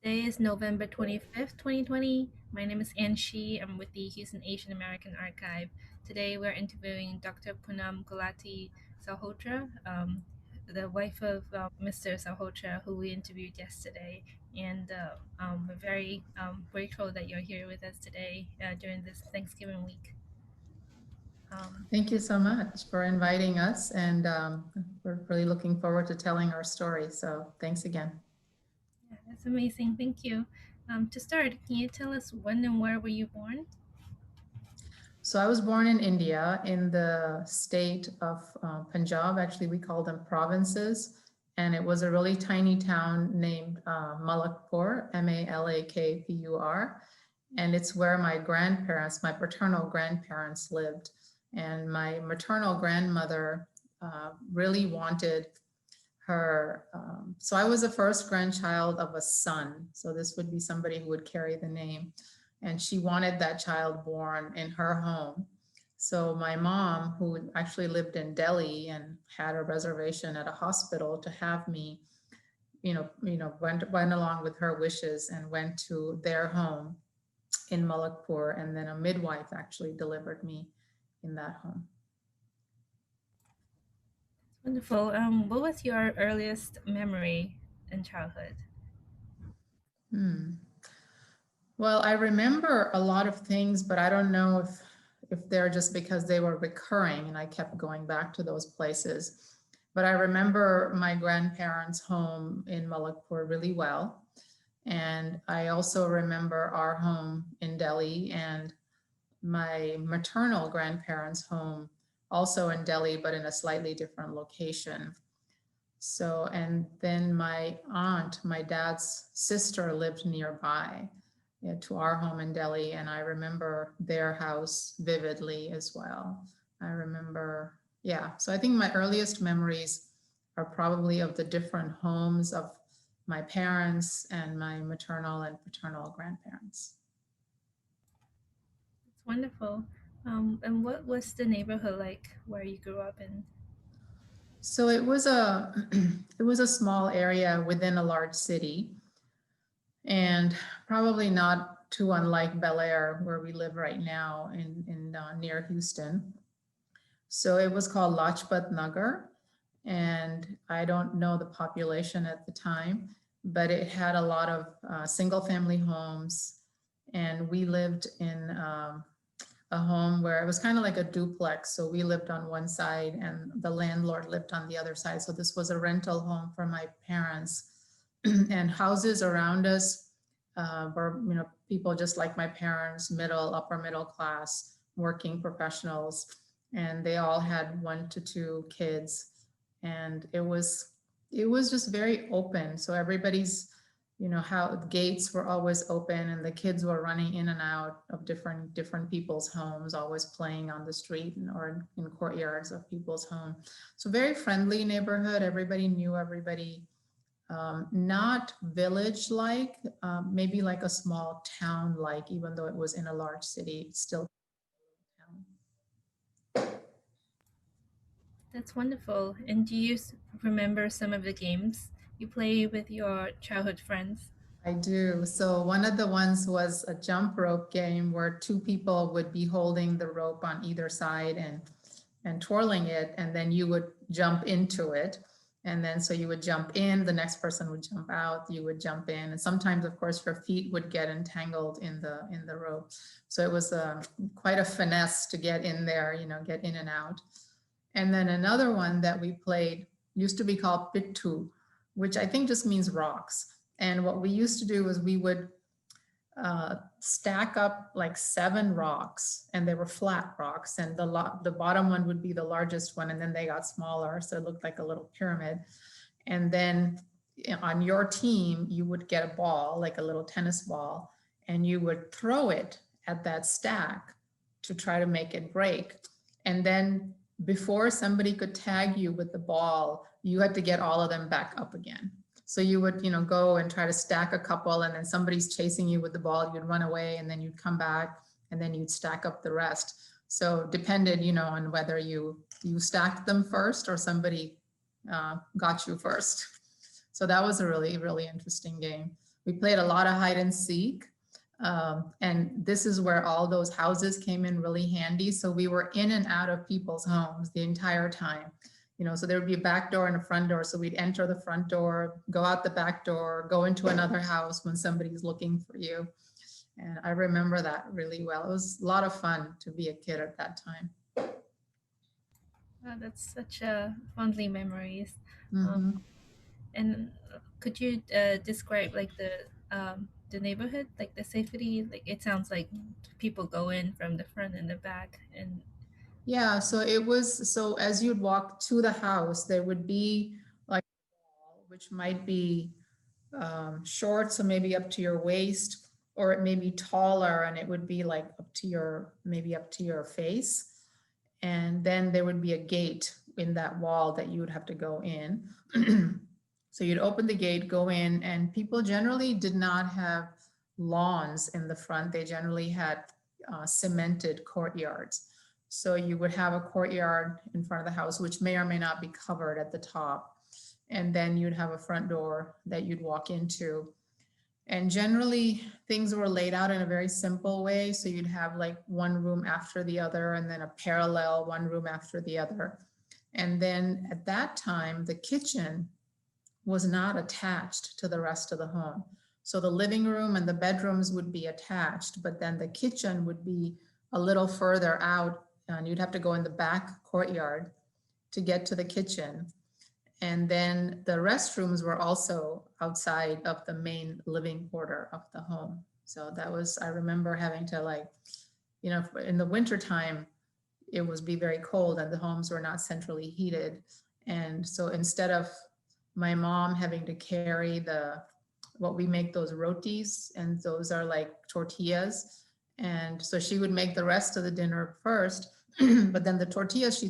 Today is November 25th, 2020. My name is Ann Shi. I'm with the Houston Asian American Archive. Today we're interviewing Dr. Poonam Gulati Salhotra, the wife of Mr. Salhotra, who we interviewed yesterday. And we're very grateful that you're here with us today during this Thanksgiving week. Thank you so much for inviting us, and we're really looking forward to telling our story. So thanks again. Yeah, that's amazing. Thank you. To start, can you tell us when and where were you born? So I was born in India in the state of Punjab. Actually, we call them provinces. And it was a really tiny town named Malakpur, Malakpur. And it's where my grandparents, my paternal grandparents lived. And my maternal grandmother really wanted her. So I was the first grandchild of a son. So this would be somebody who would carry the name. And she wanted that child born in her home. So my mom, who actually lived in Delhi and had a reservation at a hospital to have me, went along with her wishes and went to their home in Malakpur. And then a midwife actually delivered me in that home. Wonderful. What was your earliest memory in childhood? Hmm. Well, I remember a lot of things, but I don't know if they're just because they were recurring and I kept going back to those places. But I remember my grandparents' home in Malakpur really well. And I also remember our home in Delhi and my maternal grandparents' home also in Delhi, but in a slightly different location. So, and then my aunt, my dad's sister, lived nearby, yeah, to our home in Delhi. And I remember their house vividly as well. I remember, yeah. So I think my earliest memories are probably of the different homes of my parents and my maternal and paternal grandparents. It's wonderful. And what was the neighborhood like where you grew up in? So it was a it was a small area within a large city, and probably not too unlike Bel Air, where we live right now in near Houston. So it was called Lajpat Nagar, and I don't know the population at the time, but it had a lot of single family homes, and we lived in a home where it was kind of like a duplex. So we lived on one side and the landlord lived on the other side. So this was a rental home for my parents. And houses around us were, people just like my parents, middle, upper middle class, working professionals, and they all had 1 to 2 kids. And it was just very open. So everybody's, how the gates were always open and the kids were running in and out of different people's homes, always playing on the street or in courtyards of people's home. So very friendly neighborhood. Everybody knew everybody. Not village like, maybe like a small town like, even though it was in a large city, it's still town. That's wonderful. And do you remember some of the games you play with your childhood friends? I do. So one of the ones was a jump rope game where 2 people would be holding the rope on either side and twirling it, and then you would jump into it. And then so you would jump in, the next person would jump out, you would jump in, and sometimes, of course, your feet would get entangled in the rope. So it was quite a finesse to get in there, get in and out. And then another one that we played used to be called Pittu, which I think just means rocks. And what we used to do was we would stack up like 7 rocks, and they were flat rocks, and the bottom one would be the largest one, and then they got smaller, so it looked like a little pyramid. And then on your team, you would get a ball, like a little tennis ball, and you would throw it at that stack to try to make it break. And then before somebody could tag you with the ball, you had to get all of them back up again. So you would, go and try to stack a couple, and then somebody's chasing you with the ball, you'd run away, and then you'd come back, and then you'd stack up the rest. So depended, on whether you stacked them first or somebody got you first. So that was a really, really interesting game. We played a lot of hide and seek. And this is where all those houses came in really handy. So we were in and out of people's homes the entire time. So there would be a back door and a front door. So we'd enter the front door, go out the back door, go into another house when somebody's looking for you. And I remember that really well. It was a lot of fun to be a kid at that time. Wow, that's such fondly memories. Um, Mhm. and could you describe like the neighborhood, like the safety? Like it sounds like people go in from the front and the back, and Yeah, so as you'd walk to the house, there would be like a wall, which might be short, so maybe up to your waist, or it may be taller and it would be like maybe up to your face. And then there would be a gate in that wall that you would have to go in. So you'd open the gate, go in, and people generally did not have lawns in the front. They generally had cemented courtyards. So you would have a courtyard in front of the house, which may or may not be covered at the top. And then you'd have a front door that you'd walk into. And generally, things were laid out in a very simple way. So you'd have like one room after the other, and then a parallel one room after the other. And then at that time, the kitchen was not attached to the rest of the home. So the living room and the bedrooms would be attached, but then the kitchen would be a little further out, and you'd have to go in the back courtyard to get to the kitchen. And then the restrooms were also outside of the main living quarter of the home. So I remember having to in the wintertime, it was be very cold and the homes were not centrally heated. And so instead of my mom having to carry what we make those rotis, and those are like tortillas. And so she would make the rest of the dinner first, but then the tortillas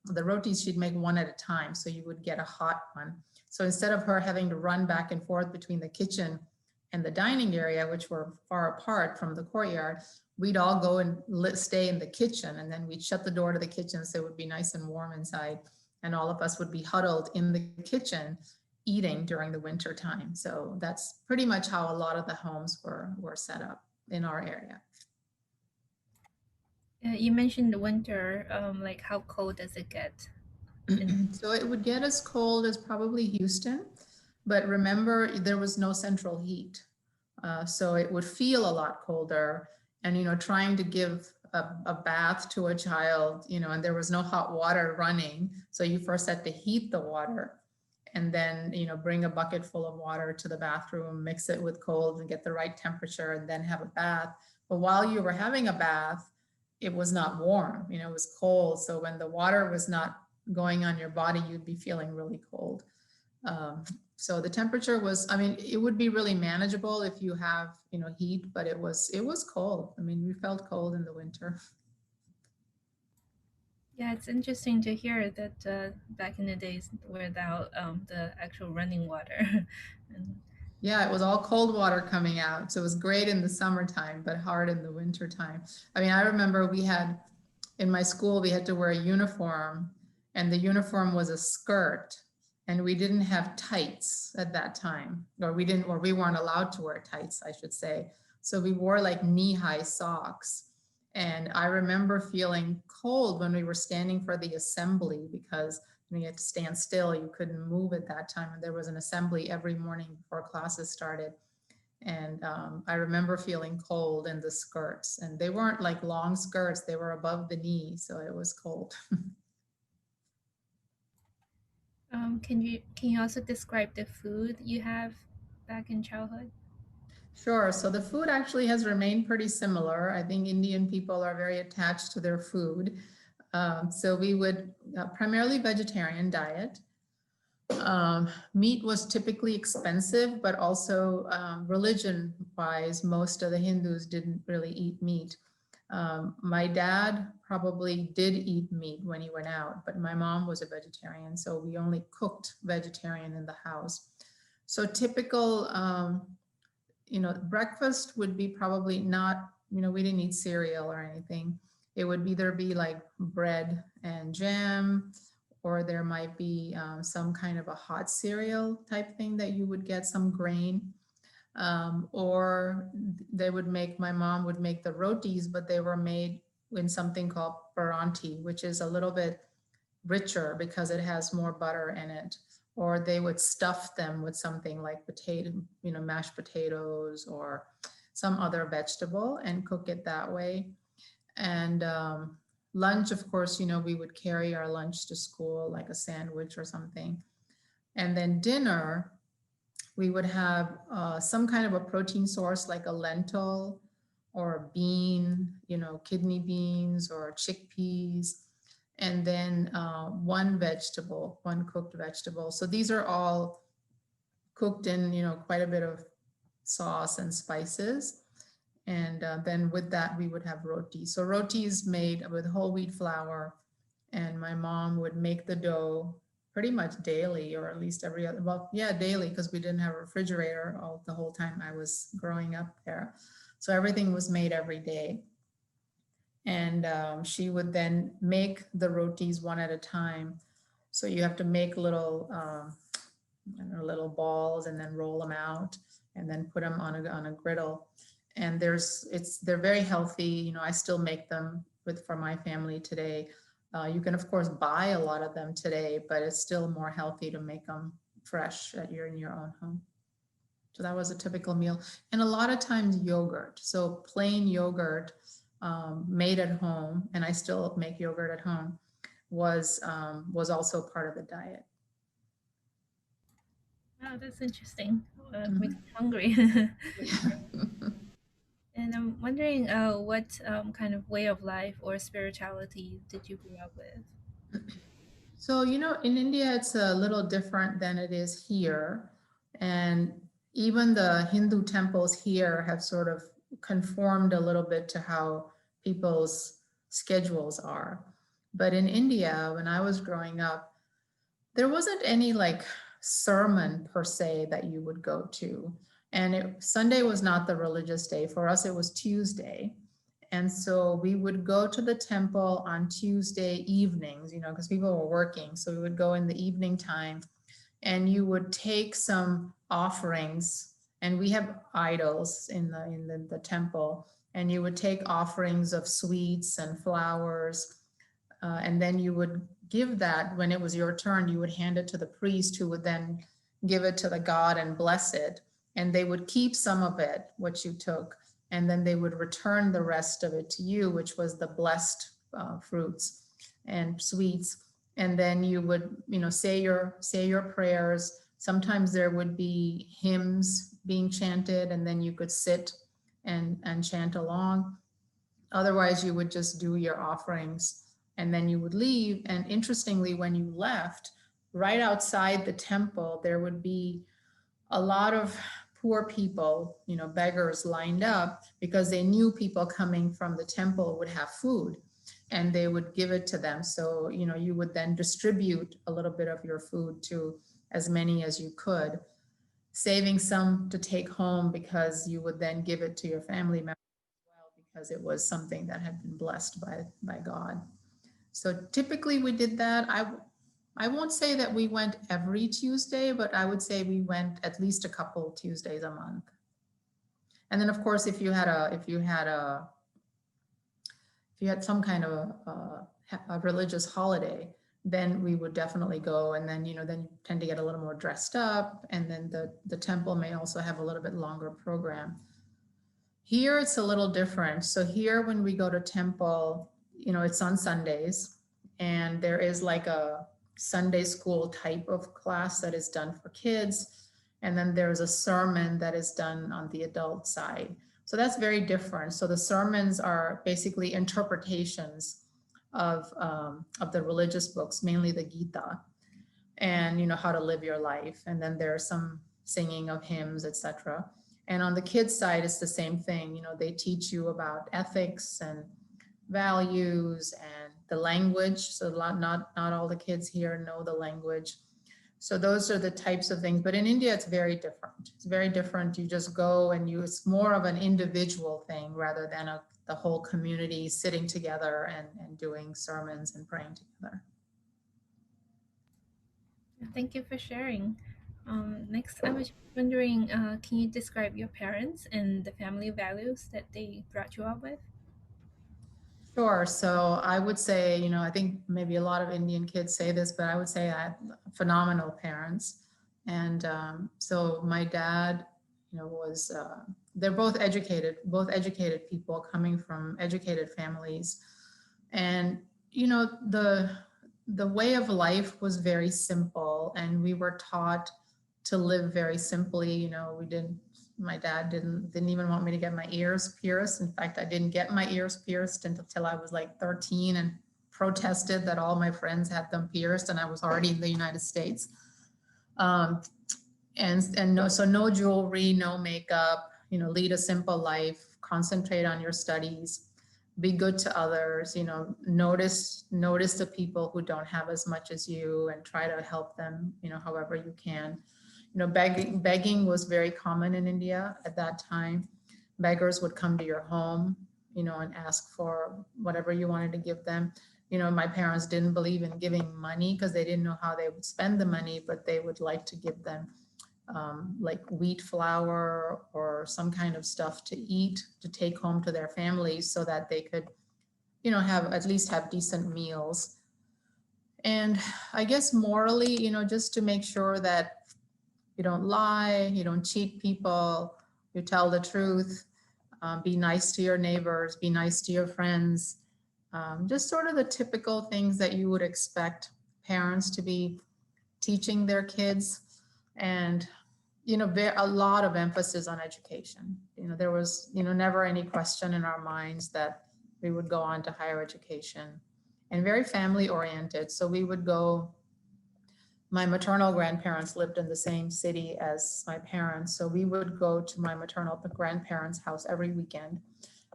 the rotis she'd make one at a time, so you would get a hot one. So instead of her having to run back and forth between the kitchen and the dining area, which were far apart from the courtyard, we'd all go and stay in the kitchen, and then we'd shut the door to the kitchen so it would be nice and warm inside, and all of us would be huddled in the kitchen eating during the winter time. So that's pretty much how a lot of the homes were set up in our area. you mentioned the winter. Like how cold does it get? So it would get as cold as probably Houston, but remember there was no central heat. So it would feel a lot colder, and, trying to give a bath to a child, and there was no hot water running. So you first had to heat the water and then, bring a bucket full of water to the bathroom, mix it with cold and get the right temperature, and then have a bath. But while you were having a bath, it was not warm, it was cold. So when the water was not going on your body, you'd be feeling really cold. So the temperature was, it would be really manageable if you have, heat, but it was cold. We felt cold in the winter. Yeah, it's interesting to hear that back in the days without the actual running water. and, Yeah, it was all cold water coming out. So it was great in the summertime, but hard in the winter time. I remember in my school, we had to wear a uniform, and the uniform was a skirt, and we didn't have tights at that time, or we weren't allowed to wear tights, I should say. So we wore like knee-high socks. And I remember feeling cold when we were standing for the assembly, because you had to stand still. You couldn't move at that time. And there was an assembly every morning before classes started. And I remember feeling cold in the skirts, and they weren't like long skirts. They were above the knee. So it was cold. can you also describe the food you have back in childhood? Sure. So the food actually has remained pretty similar. I think Indian people are very attached to their food. So we would primarily vegetarian diet. Meat was typically expensive, but also religion wise, most of the Hindus didn't really eat meat. My dad probably did eat meat when he went out, but my mom was a vegetarian, so we only cooked vegetarian in the house. So typical, breakfast would be probably not, we didn't eat cereal or anything. It would either be like bread and jam, or there might be some kind of a hot cereal type thing that you would get, some grain. Or they would make, my mom would make the rotis, but they were made in something called paranti, which is a little bit richer because it has more butter in it. Or they would stuff them with something like potato, mashed potatoes or some other vegetable and cook it that way. And lunch, of course, we would carry our lunch to school, like a sandwich or something. And then dinner, we would have some kind of a protein source like a lentil or a bean, kidney beans or chickpeas, and then one vegetable, one cooked vegetable. So these are all cooked in, quite a bit of sauce and spices. And then with that, we would have roti. So roti is made with whole wheat flour, and my mom would make the dough pretty much daily, or at least every other, well, yeah, daily, because we didn't have a refrigerator the whole time I was growing up there. So everything was made every day. And she would then make the rotis one at a time. So you have to make little, little balls and then roll them out and then put them on a griddle. And they're very healthy. I still make them for my family today. You can of course buy a lot of them today, but it's still more healthy to make them fresh in your own home. So that was a typical meal. And a lot of times yogurt. So plain yogurt made at home, and I still make yogurt at home, was also part of the diet. Wow, that's interesting. Makes Mhm. me hungry. Yeah. And I'm wondering, what kind of way of life or spirituality did you grow up with? So, in India, it's a little different than it is here. And even the Hindu temples here have sort of conformed a little bit to how people's schedules are. But in India, when I was growing up, there wasn't any like sermon per se that you would go to. And Sunday was not the religious day. For us, it was Tuesday. And so we would go to the temple on Tuesday evenings, because people were working. So we would go in the evening time, and you would take some offerings, and we have idols in the temple, and you would take offerings of sweets and flowers, and then you would give that. When it was your turn, you would hand it to the priest, who would then give it to the god and bless it. And they would keep some of it, what you took, and then they would return the rest of it to you, which was the blessed fruits and sweets. And then you would, say your prayers. Sometimes there would be hymns being chanted, and then you could sit and chant along. Otherwise, you would just do your offerings, and then you would leave. And interestingly, when you left, right outside the temple, there would be a lot of poor people, beggars lined up, because they knew people coming from the temple would have food, and they would give it to them. So, you would then distribute a little bit of your food to as many as you could, saving some to take home, because you would then give it to your family members as well, because it was something that had been blessed by God. So typically we did that. I won't say that we went every Tuesday, but I would say we went at least a couple Tuesdays a month. And then of course, if you had some kind of a religious holiday, then we would definitely go. And then, then you tend to get a little more dressed up. And then the temple may also have a little bit longer program. Here it's a little different. So here, when we go to temple, it's on Sundays, and there is like a Sunday school type of class that is done for kids. And then there's a sermon that is done on the adult side. So that's very different. So the sermons are basically interpretations of the religious books, mainly the Gita, and how to live your life. And then there's some singing of hymns, etc. And on the kids side, it's the same thing. They teach you about ethics and values and the language. So not all the kids here know the language. So those are the types of things. But in India, it's very different. It's very different. You just go, and it's more of an individual thing rather than the whole community sitting together and doing sermons and praying together. Thank you for sharing. Next Next, I was wondering, can you describe your parents and the family values that they brought you up with? Sure. So I would say, I think maybe a lot of Indian kids say this, but I would say I had phenomenal parents. And so my dad, was, they're both educated people coming from educated families. And, the way of life was very simple, and we were taught to live very simply. We didn't, my dad didn't even want me to get my ears pierced. In fact, I didn't get my ears pierced until I was like 13 and protested that all my friends had them pierced and I was already in the United States. Um, and no, so no jewelry, no makeup, lead a simple life, concentrate on your studies, be good to others, notice the people who don't have as much as you and try to help them, however you can. Begging was very common in India at that time. Beggars would come to your home, and ask for whatever you wanted to give them. My parents didn't believe in giving money because they didn't know how they would spend the money, but they would like to give them like wheat flour or some kind of stuff to eat, to take home to their families so that they could, at least have decent meals. And I guess morally, just to make sure that you don't lie, you don't cheat people, you tell the truth, be nice to your neighbors, be nice to your friends, just sort of the typical things that you would expect parents to be teaching their kids. And a lot of emphasis on education. There was never any question in our minds that we would go on to higher education, and very family oriented. So we would go, my maternal grandparents lived in the same city as my parents, so we would go to my maternal grandparents' house every weekend.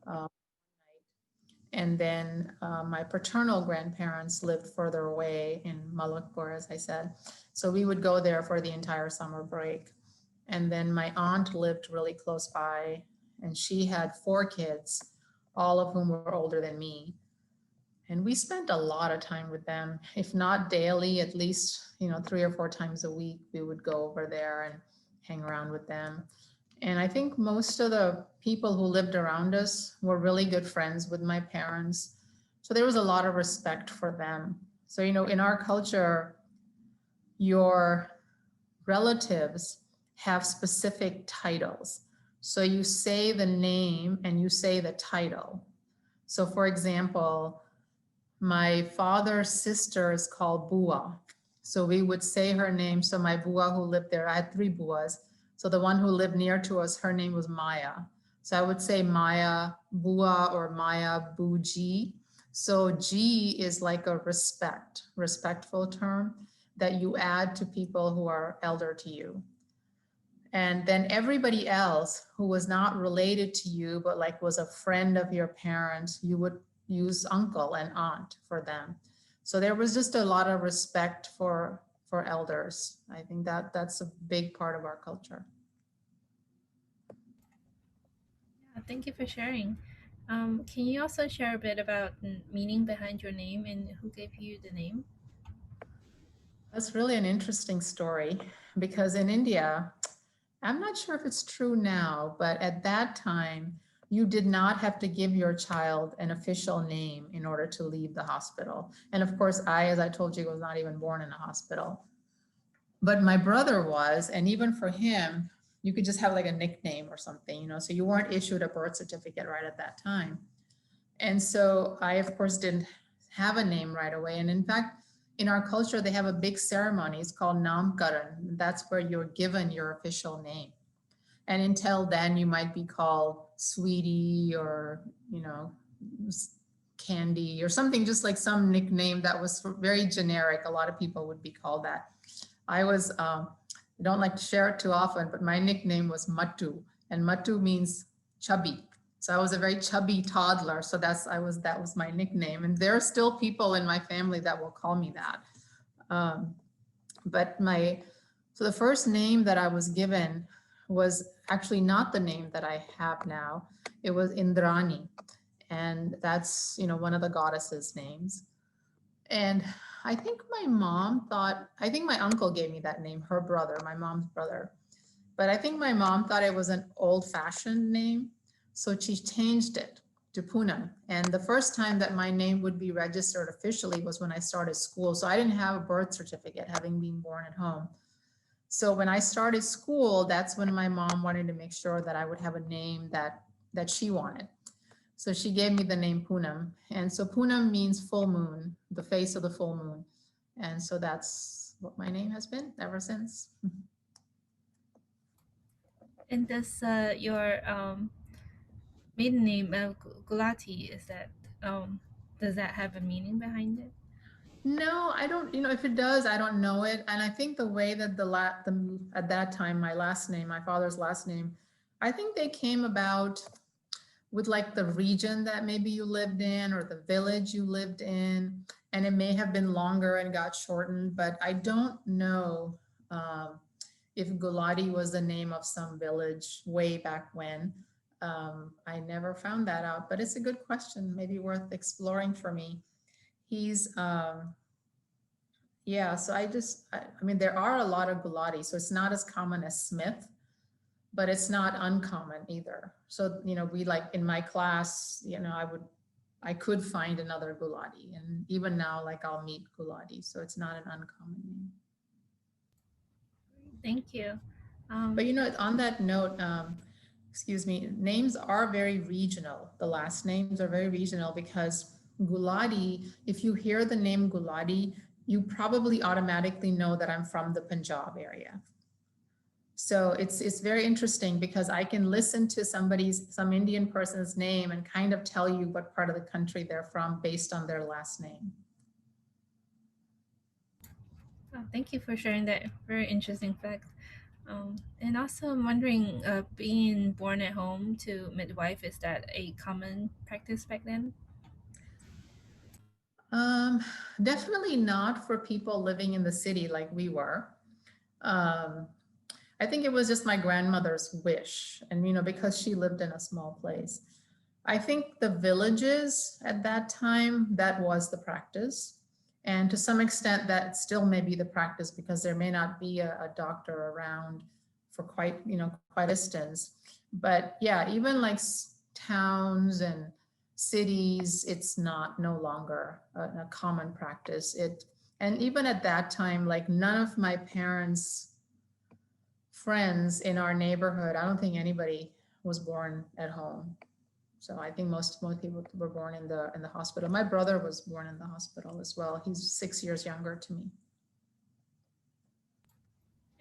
Um, and then my paternal grandparents lived further away in Malakpur, as I said. So we would go there for the entire summer break. And then my aunt lived really close by, and she had 4 kids, all of whom were older than me. And we spent a lot of time with them, if not daily, at least, 3 or 4 times a week, we would go over there and hang around with them. And I think most of the people who lived around us were really good friends with my parents. So there was a lot of respect for them. So, in our culture, your relatives have specific titles. So you say the name and you say the title. So for example, my father's sister is called Bua. So we would say her name. So my Bua who lived there, I had 3 Buas. So the one who lived near to us, her name was Maya. So I would say Maya Bua or Maya Buji. So G is like a respectful term that you add to people who are elder to you. And then everybody else who was not related to you, but like was a friend of your parents, you would use uncle and aunt for them. So there was just a lot of respect for elders. I think that's a big part of our culture. Yeah, thank you for sharing. Can you also share a bit about the meaning behind your name and who gave you the name? That's really an interesting story, because in India, I'm not sure if it's true now, but at that time, you did not have to give your child an official name in order to leave the hospital. And of course, as I told you, was not even born in a hospital. But my brother was, and even for him, you could just have like a nickname or something, so you weren't issued a birth certificate right at that time. And so I, of course, didn't have a name right away. And in fact, in our culture, they have a big ceremony. It's called Namkaran. That's where you're given your official name. And until then, you might be called Sweetie or, Candy or something, just like some nickname that was very generic. A lot of people would be called that. I don't like to share it too often, but my nickname was Mattu, and Mattu means chubby. So I was a very chubby toddler. So that was my nickname. And there are still people in my family that will call me that. But so the first name that I was given was actually not the name that I have now. It was Indrani. And that's, one of the goddesses' names. And I think my mom thought, I think my uncle gave me that name, her brother, my mom's brother. But I think my mom thought it was an old-fashioned name, so she changed it to Poonam. And the first time that my name would be registered officially was when I started school. So I didn't have a birth certificate, having been born at home. So when I started school, that's when my mom wanted to make sure that I would have a name that she wanted. So she gave me the name Poonam. And so Poonam means full moon, the face of the full moon. And so that's what my name has been ever since. And does your maiden name Gulati, is that does that have a meaning behind it? No, I don't, if it does, I don't know it. And I think the way that at that time, my last name, my father's last name, I think they came about with like the region that maybe you lived in or the village you lived in. And it may have been longer and got shortened, but I don't know if Gulati was the name of some village way back when. I never found that out, but it's a good question, maybe worth exploring for me. He's, yeah, so I mean, there are a lot of Gulati, so it's not as common as Smith, but it's not uncommon either. So, we like in my class, I could find another Gulati, and even now, like I'll meet Gulati, so it's not an uncommon name. Thank you. But on that note, excuse me, names are very regional. The last names are very regional because Gulati, if you hear the name Gulati, you probably automatically know that I'm from the Punjab area. So it's very interesting because I can listen to some Indian person's name and kind of tell you what part of the country they're from based on their last name. Oh, thank you for sharing that very interesting fact. And also, I'm wondering, being born at home to midwife, is that a common practice back then? Um, Definitely not for people living in the city like we were. Um, I think it was just my grandmother's wish, and because she lived in a small place. I think the villages at that time, that was the practice. And to some extent, that still may be the practice because there may not be a doctor around for quite a distance. But yeah, even like towns and cities, it's no longer a common practice. And even at that time, like none of my parents' friends in our neighborhood, I don't think anybody was born at home. So I think most people were born in the hospital. My brother was born in the hospital as well. He's 6 years younger to me.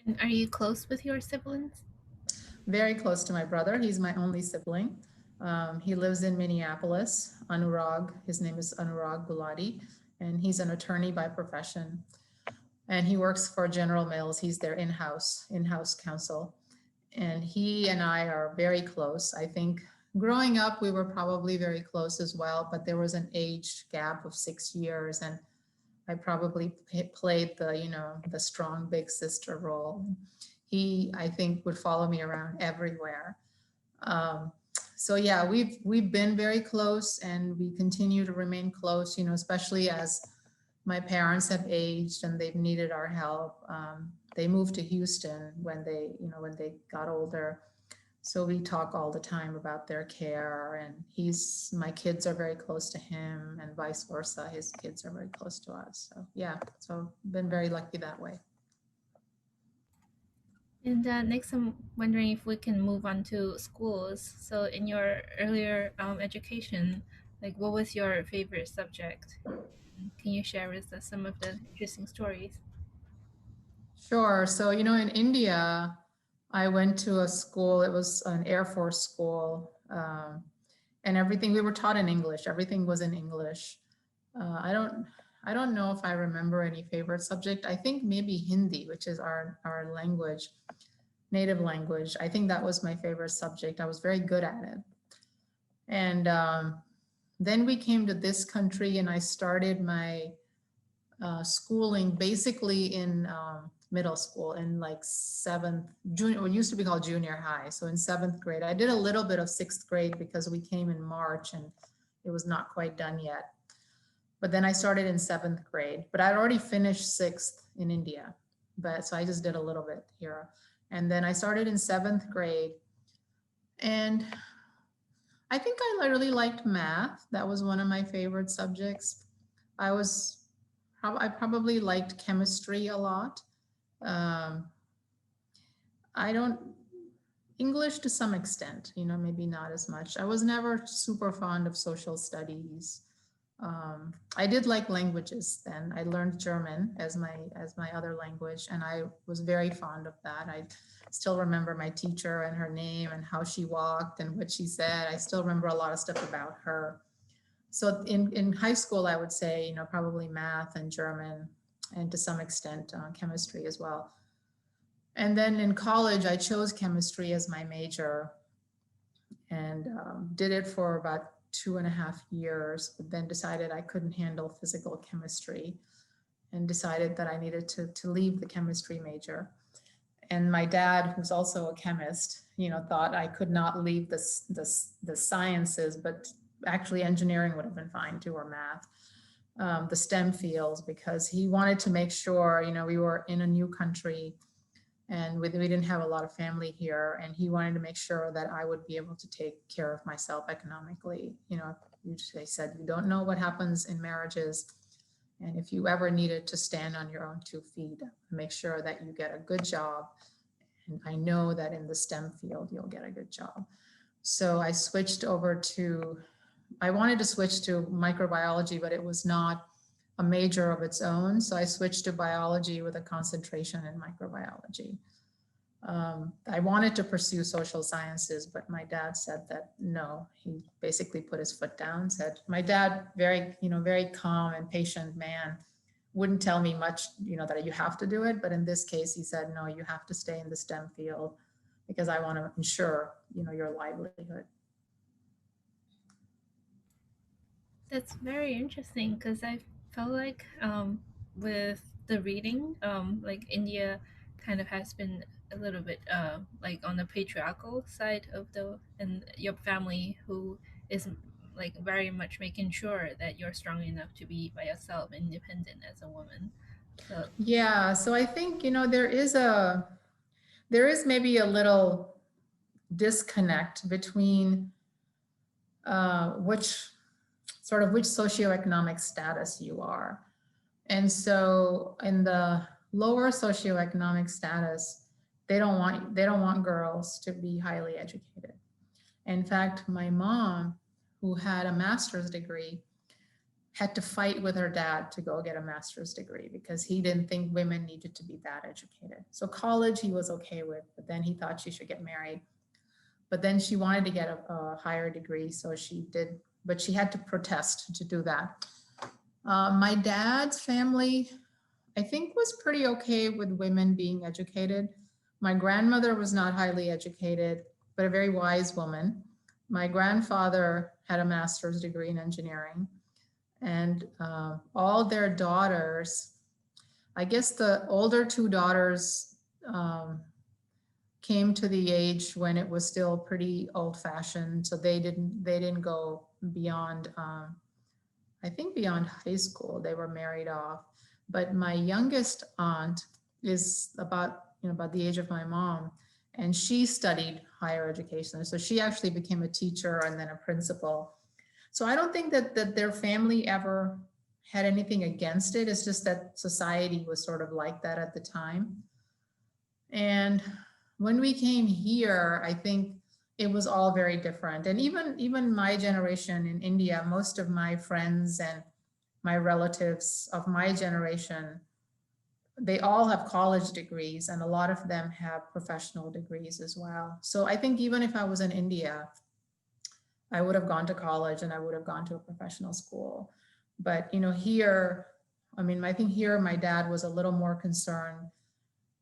And are you close with your siblings? Very close to my brother. He's my only sibling. He lives in Minneapolis, Anurag. His name is Anurag Gulati, and he's an attorney by profession. And he works for General Mills. He's their in-house counsel. And he and I are very close. I think growing up, we were probably very close as well, but there was an age gap of 6 years. And I probably played the strong big sister role. He, I think, would follow me around everywhere. So yeah, we've been very close and we continue to remain close, especially as my parents have aged and they've needed our help. They moved to Houston when they got older. So we talk all the time about their care, and my kids are very close to him and vice versa. His kids are very close to us. So yeah, so been very lucky that way. And next, I'm wondering if we can move on to schools. So, in your earlier education, like what was your favorite subject? Can you share with us some of the interesting stories? Sure. So, in India, I went to a school, it was an Air Force school, and everything, we were taught in English. Everything was in English. I don't know if I remember any favorite subject. I think maybe Hindi, which is our language, native language. I think that was my favorite subject. I was very good at it. And then we came to this country and I started my schooling basically in middle school in like junior, what used to be called junior high. So in 7th grade, I did a little bit of 6th grade because we came in March and it was not quite done yet. But then I started in seventh grade, but I'd already finished sixth in India. But so I just did a little bit here. And then I started in seventh grade. And I think I really liked math. That was one of my favorite subjects. I was, I probably liked chemistry a lot. Um, I don't, English to some extent, maybe not as much. I was never super fond of social studies. I did like languages then. I learned German as my other language, and I was very fond of that. I still remember my teacher and her name and how she walked and what she said. I still remember a lot of stuff about her. So in high school, I would say, probably math and German, and to some extent chemistry as well. And then in college, I chose chemistry as my major and did it for about 2.5 years, but then decided I couldn't handle physical chemistry and decided that I needed to leave the chemistry major. And my dad, who's also a chemist, thought I could not leave the sciences, but actually engineering would have been fine too, or math, the STEM fields, because he wanted to make sure, we were in a new country and we didn't have a lot of family here, and he wanted to make sure that I would be able to take care of myself economically. They said, you don't know what happens in marriages, and if you ever needed to stand on your own 2 feet, make sure that you get a good job. And I know that in the STEM field, you'll get a good job. So I wanted to switch to microbiology, but it was not a major of its own. So I switched to biology with a concentration in microbiology. I wanted to pursue social sciences, but my dad said that no. He basically put his foot down, said, my dad, very calm and patient man, wouldn't tell me much, that you have to do it. But in this case, he said, no, you have to stay in the STEM field because I want to ensure, your livelihood. That's very interesting because I felt like with the reading, like India kind of has been a little bit like on the patriarchal side of the, and your family who is like very much making sure that you're strong enough to be by yourself, independent as a woman. So Yeah, so I think, there is maybe a little disconnect between which socioeconomic status you are. And so in the lower socioeconomic status, they don't want girls to be highly educated. In fact, my mom, who had a master's degree, had to fight with her dad to go get a master's degree because he didn't think women needed to be that educated. So college he was okay with, but then he thought she should get married. But then she wanted to get a higher degree, so she did, but she had to protest to do that. My dad's family, I think, was pretty okay with women being educated. My grandmother was not highly educated, but a very wise woman. My grandfather had a master's degree in engineering, and all their daughters, I guess the older 2 daughters came to the age when it was still pretty old fashioned. So they didn't go beyond, I think beyond high school. They were married off. But my youngest aunt is about the age of my mom, and she studied higher education. So she actually became a teacher and then a principal. So I don't think that their family ever had anything against it. It's just that society was sort of like that at the time. And when we came here, I think it was all very different. And even my generation in India, most of my friends and my relatives of my generation, they all have college degrees, and a lot of them have professional degrees as well. So I think even if I was in India, I would have gone to college and I would have gone to a professional school. But here, I think here my dad was a little more concerned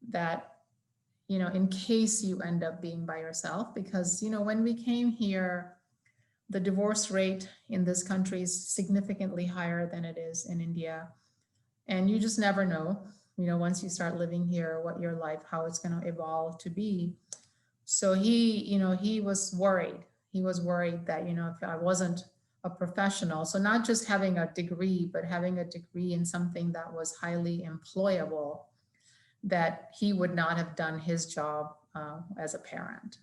that, in case you end up being by yourself, because, when we came here, the divorce rate in this country is significantly higher than it is in India. And you just never know, once you start living here, what your life, how it's going to evolve to be. So he was worried. He was worried that, if I wasn't a professional. So not just having a degree, but having a degree in something that was highly employable, that he would not have done his job as a parent.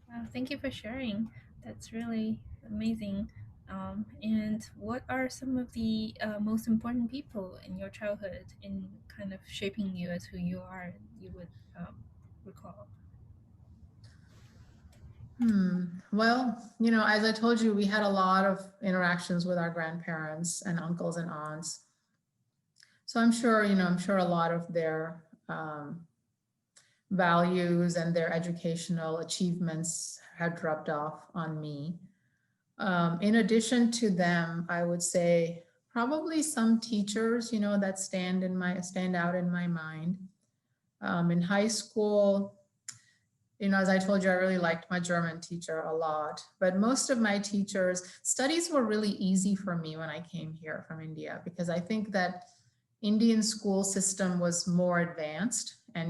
Wow, thank you for sharing. That's really amazing. And what are some of the most important people in your childhood in kind of shaping you as who you are, you would recall? Well, as I told you, we had a lot of interactions with our grandparents and uncles and aunts. So I'm sure a lot of their values and their educational achievements had rubbed off on me. In addition to them, I would say probably some teachers, that stand out in my mind. In high school, as I told you, I really liked my German teacher a lot, but most of my teachers, studies were really easy for me when I came here from India, because I think that Indian school system was more advanced, and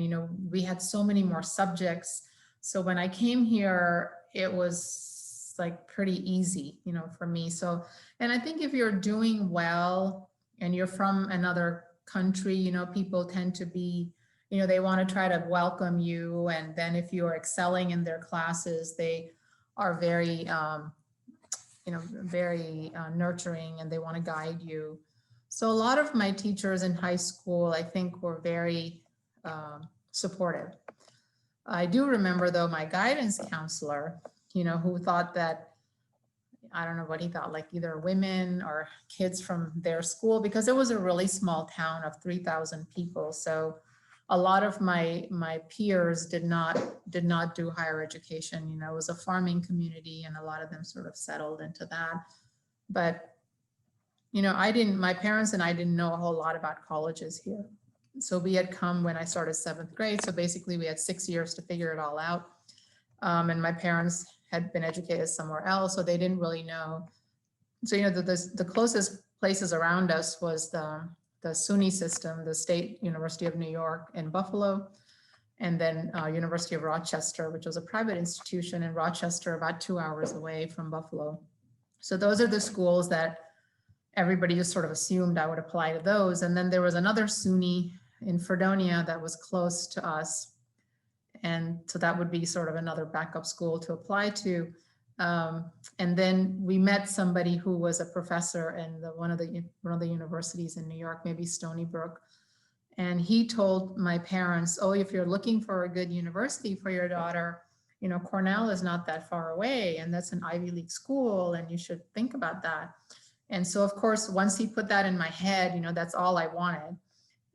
we had so many more subjects. So when I came here, it was like pretty easy, for me. So, and I think if you're doing well and you're from another country, people tend to be, they want to try to welcome you. And then if you are excelling in their classes, they are very, very nurturing, and they want to guide you. So a lot of my teachers in high school, I think, were very supportive. I do remember, though, my guidance counselor, who thought that, I don't know what he thought, like either women or kids from their school, because it was a really small town of 3,000 people. So a lot of my peers did not do higher education. It was a farming community, and a lot of them sort of settled into that. But my parents and I didn't know a whole lot about colleges here. So we had come when I started 7th grade. So basically we had 6 years to figure it all out. And my parents had been educated somewhere else, so they didn't really know. So, the closest places around us was the SUNY system, the State University of New York in Buffalo, and then University of Rochester, which was a private institution in Rochester, about 2 hours away from Buffalo. So those are the schools that everybody just sort of assumed I would apply to those. And then there was another SUNY in Fredonia that was close to us. And so that would be sort of another backup school to apply to. And then we met somebody who was a professor in one of the universities in New York, maybe Stony Brook. And he told my parents, oh, if you're looking for a good university for your daughter, Cornell is not that far away, and that's an Ivy League school, and you should think about that. And so, of course, once he put that in my head, that's all I wanted.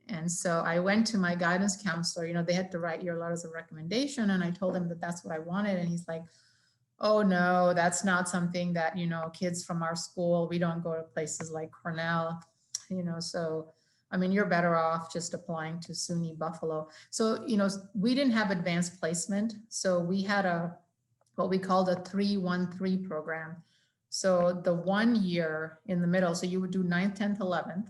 And so I went to my guidance counselor, they had to write your letters of recommendation. And I told him that that's what I wanted. And he's like, oh, no, that's not something that, kids from our school, we don't go to places like Cornell, so, I mean, you're better off just applying to SUNY Buffalo. So, we didn't have advanced placement. So we had what we called a 3-1-3 program. So the 1 year in the middle, so you would do 9th, 10th, 11th.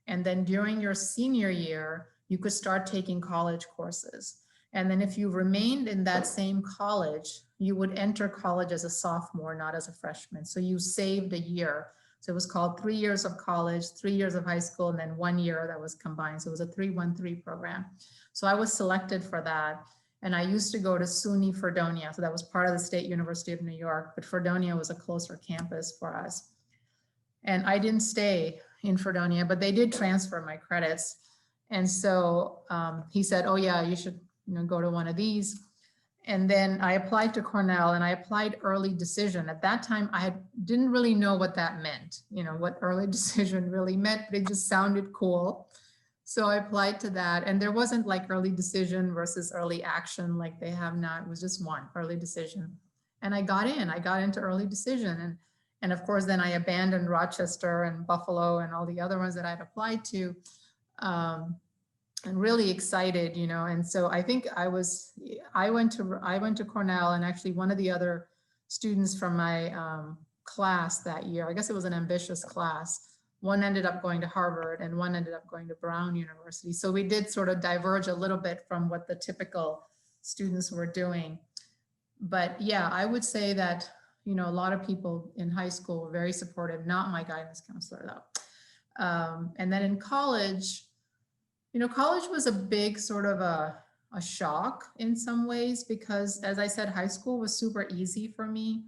And then during your senior year, you could start taking college courses. And then if you remained in that same college, you would enter college as a sophomore, not as a freshman. So you saved a year. So it was called 3 years of college, 3 years of high school, and then 1 year that was combined. So it was a 3-1-3 program. So I was selected for that. And I used to go to SUNY Fredonia. So that was part of the State University of New York, but Fredonia was a closer campus for us. And I didn't stay in Fredonia, but they did transfer my credits. And so he said, oh yeah, you should go to one of these. And then I applied to Cornell, and I applied early decision. At that time, I didn't really know what that meant, what early decision really meant, but it just sounded cool. So I applied to that, and there wasn't like early decision versus early action like they have now. It was just one, early decision. And I got into early decision. And of course, then I abandoned Rochester and Buffalo and all the other ones that I'd applied to. And really excited, and so I think I went to Cornell, and actually one of the other students from my class that year, I guess it was an ambitious class, one ended up going to Harvard and one ended up going to Brown University. So we did sort of diverge a little bit from what the typical students were doing. But yeah, I would say that, a lot of people in high school were very supportive, not my guidance counselor though. And then in college, college was a big sort of a shock in some ways because, as I said, high school was super easy for me.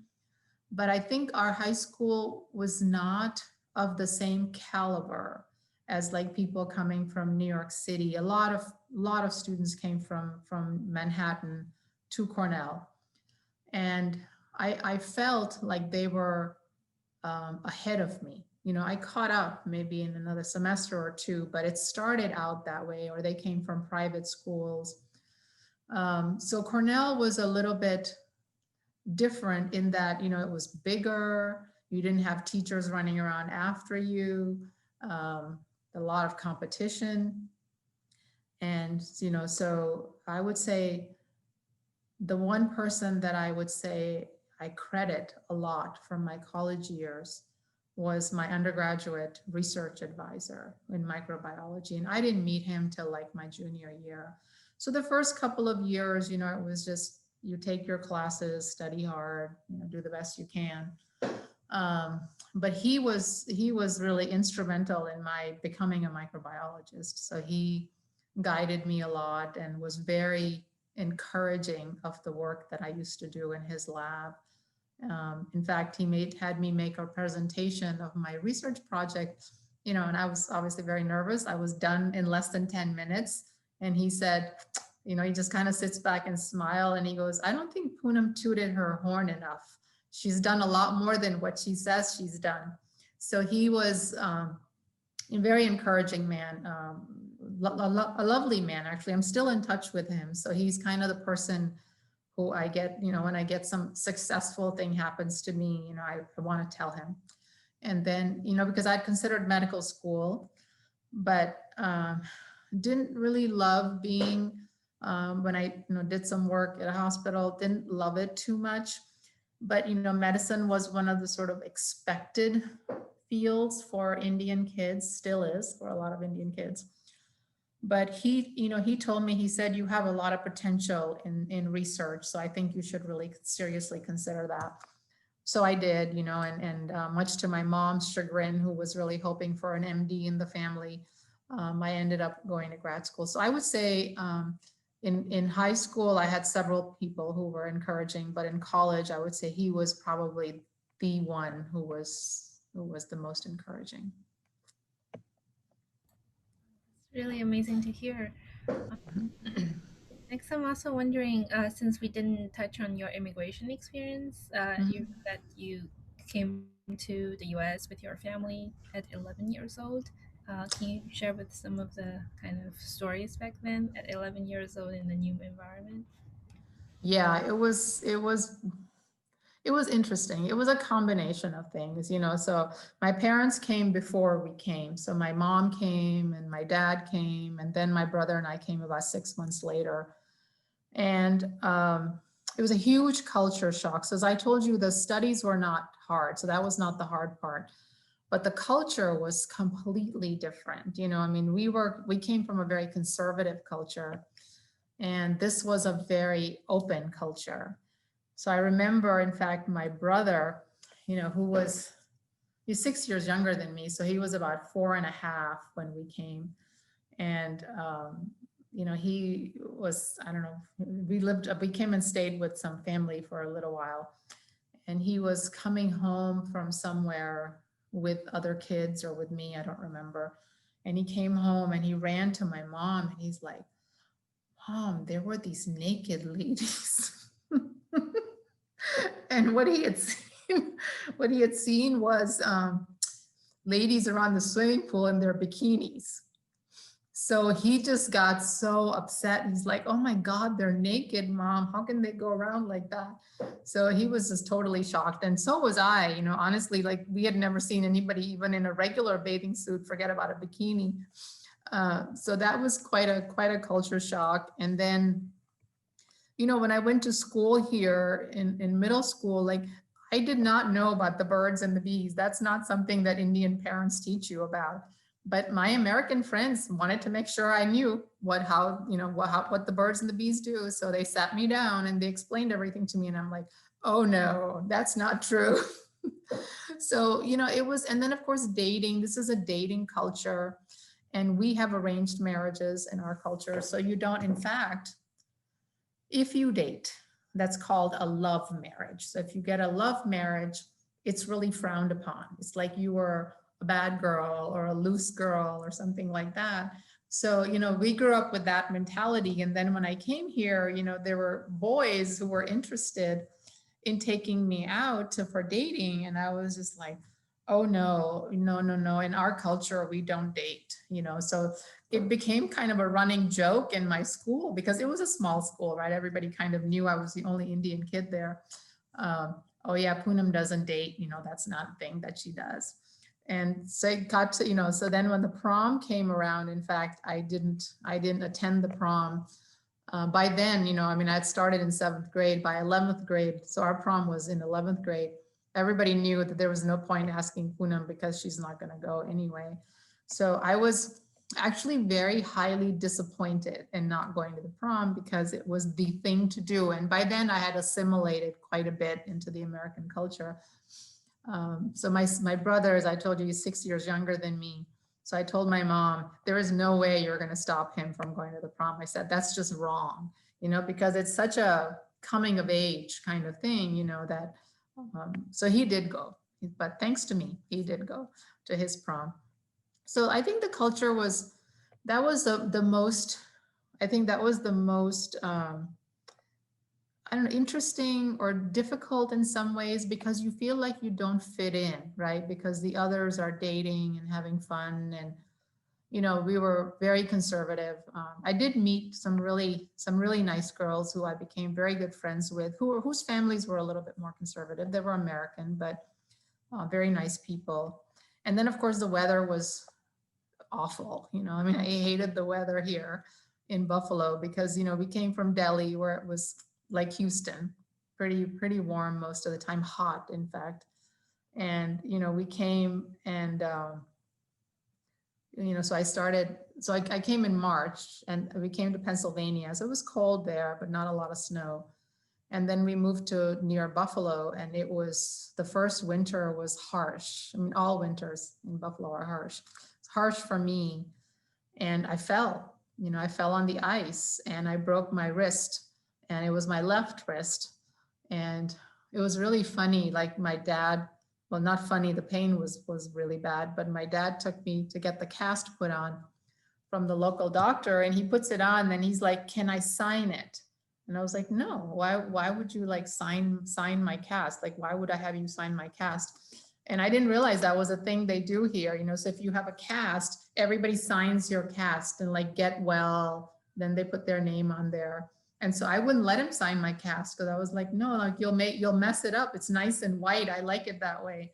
But I think our high school was not of the same caliber as like people coming from New York City. A lot of students came from Manhattan to Cornell, and I felt like they were ahead of me. I caught up maybe in another semester or two, but it started out that way, or they came from private schools. So Cornell was a little bit different in that, it was bigger. You didn't have teachers running around after you, a lot of competition. And, so I would say the one person that I would say I credit a lot from my college years was my undergraduate research advisor in microbiology. And I didn't meet him till like my junior year. So the first couple of years, it was just, you take your classes, study hard, do the best you can. But he was really instrumental in my becoming a microbiologist. So he guided me a lot and was very encouraging of the work that I used to do in his lab. In fact, he had me make a presentation of my research project, and I was obviously very nervous. I was done in less than 10 minutes. And he said, he just kind of sits back and smile and he goes, I don't think Poonam tooted her horn enough. She's done a lot more than what she says she's done. So he was a very encouraging man, a lovely man, actually. I'm still in touch with him. So he's kind of the person who I get, when I get some successful thing happens to me, I want to tell him. And then, because I'd considered medical school, but didn't really love being, when I did some work at a hospital, didn't love it too much. But medicine was one of the sort of expected fields for Indian kids, still is for a lot of Indian kids. But he told me, he said, you have a lot of potential in research, so I think you should really seriously consider that. So I did, and much to my mom's chagrin, who was really hoping for an MD in the family, I ended up going to grad school. So I would say in high school, I had several people who were encouraging, but in college, I would say he was probably the one who was the most encouraging. It's really amazing to hear. Next, I'm also wondering, since we didn't touch on your immigration experience, you that you came to the U.S. with your family at 11 years old. Can you share with some of the kind of stories back then at 11 years old in the new environment? Yeah, it was interesting. It was a combination of things, so my parents came before we came. So my mom came and my dad came, and then my brother and I came about 6 months later. And it was a huge culture shock. So as I told you, the studies were not hard. So that was not the hard part. But the culture was completely different. We came from a very conservative culture, and this was a very open culture. So I remember, in fact, my brother, he's 6 years younger than me. So he was about 4.5 when we came. And, he was, I don't know, we came and stayed with some family for a little while. And he was coming home from somewhere with other kids or with me, I don't remember. And he came home and he ran to my mom and he's like, Mom, there were these naked ladies. And what he had seen was ladies around the swimming pool in their bikinis. So he just got so upset. He's like, oh my God, they're naked, Mom. How can they go around like that? So he was just totally shocked. And so was I, honestly, like we had never seen anybody even in a regular bathing suit, forget about a bikini. So that was quite a culture shock. And then, when I went to school here in middle school, like I did not know about the birds and the bees. That's not something that Indian parents teach you about. But my American friends wanted to make sure I knew what the birds and the bees do. So they sat me down and they explained everything to me. And I'm like, oh no, that's not true. So, it was, and then of course, dating. This is a dating culture, and we have arranged marriages in our culture. So you don't, in fact, if you date, that's called a love marriage. So if you get a love marriage, it's really frowned upon. It's like you were a bad girl or a loose girl or something like that. So, we grew up with that mentality. And then when I came here, there were boys who were interested in taking me out for dating. And I was just like, oh no, no, no, no. In our culture, we don't date, so it became kind of a running joke in my school because it was a small school, right? Everybody kind of knew I was the only Indian kid there. Oh yeah, Poonam doesn't date, that's not a thing that she does. And so it got to, so then when the prom came around, in fact, I didn't attend the prom. By then, I'd started in 7th grade. By 11th grade, so our prom was in 11th grade, everybody knew that there was no point asking Poonam because she's not going to go anyway. So I was actually very highly disappointed in not going to the prom because it was the thing to do. And by then I had assimilated quite a bit into the American culture. So my brother, as I told you, he's 6 years younger than me. So I told my mom, there is no way you're going to stop him from going to the prom. I said, that's just wrong, because it's such a coming of age kind of thing, that, so he did go, but thanks to me, he did go to his prom. So I think the culture that was the most, I think that was the most, I don't know, interesting or difficult in some ways because you feel like you don't fit in, right? Because the others are dating and having fun, and we were very conservative. I did meet some really nice girls who I became very good friends with, whose families were a little bit more conservative. They were American, but very nice people. And then of course the weather was awful. I hated the weather here in Buffalo because we came from Delhi where it was like Houston, pretty warm most of the time, hot in fact. And we came and so I came in March and we came to Pennsylvania. So it was cold there, but not a lot of snow. And then we moved to near Buffalo, and it was, the first winter was harsh. I mean, all winters in Buffalo are harsh. It's harsh for me. And I fell on the ice and I broke my wrist, and it was my left wrist. And it was really funny. Like my dad, well, not funny, the pain was really bad, but my dad took me to get the cast put on from the local doctor, and he puts it on, and he's like, can I sign it? And I was like, no, why would you like sign my cast? Like, why would I have you sign my cast? And I didn't realize that was a thing they do here, so if you have a cast, everybody signs your cast and like get well, then they put their name on there. And so I wouldn't let him sign my cast because I was like, no, like you'll mess it up. It's nice and white. I like it that way.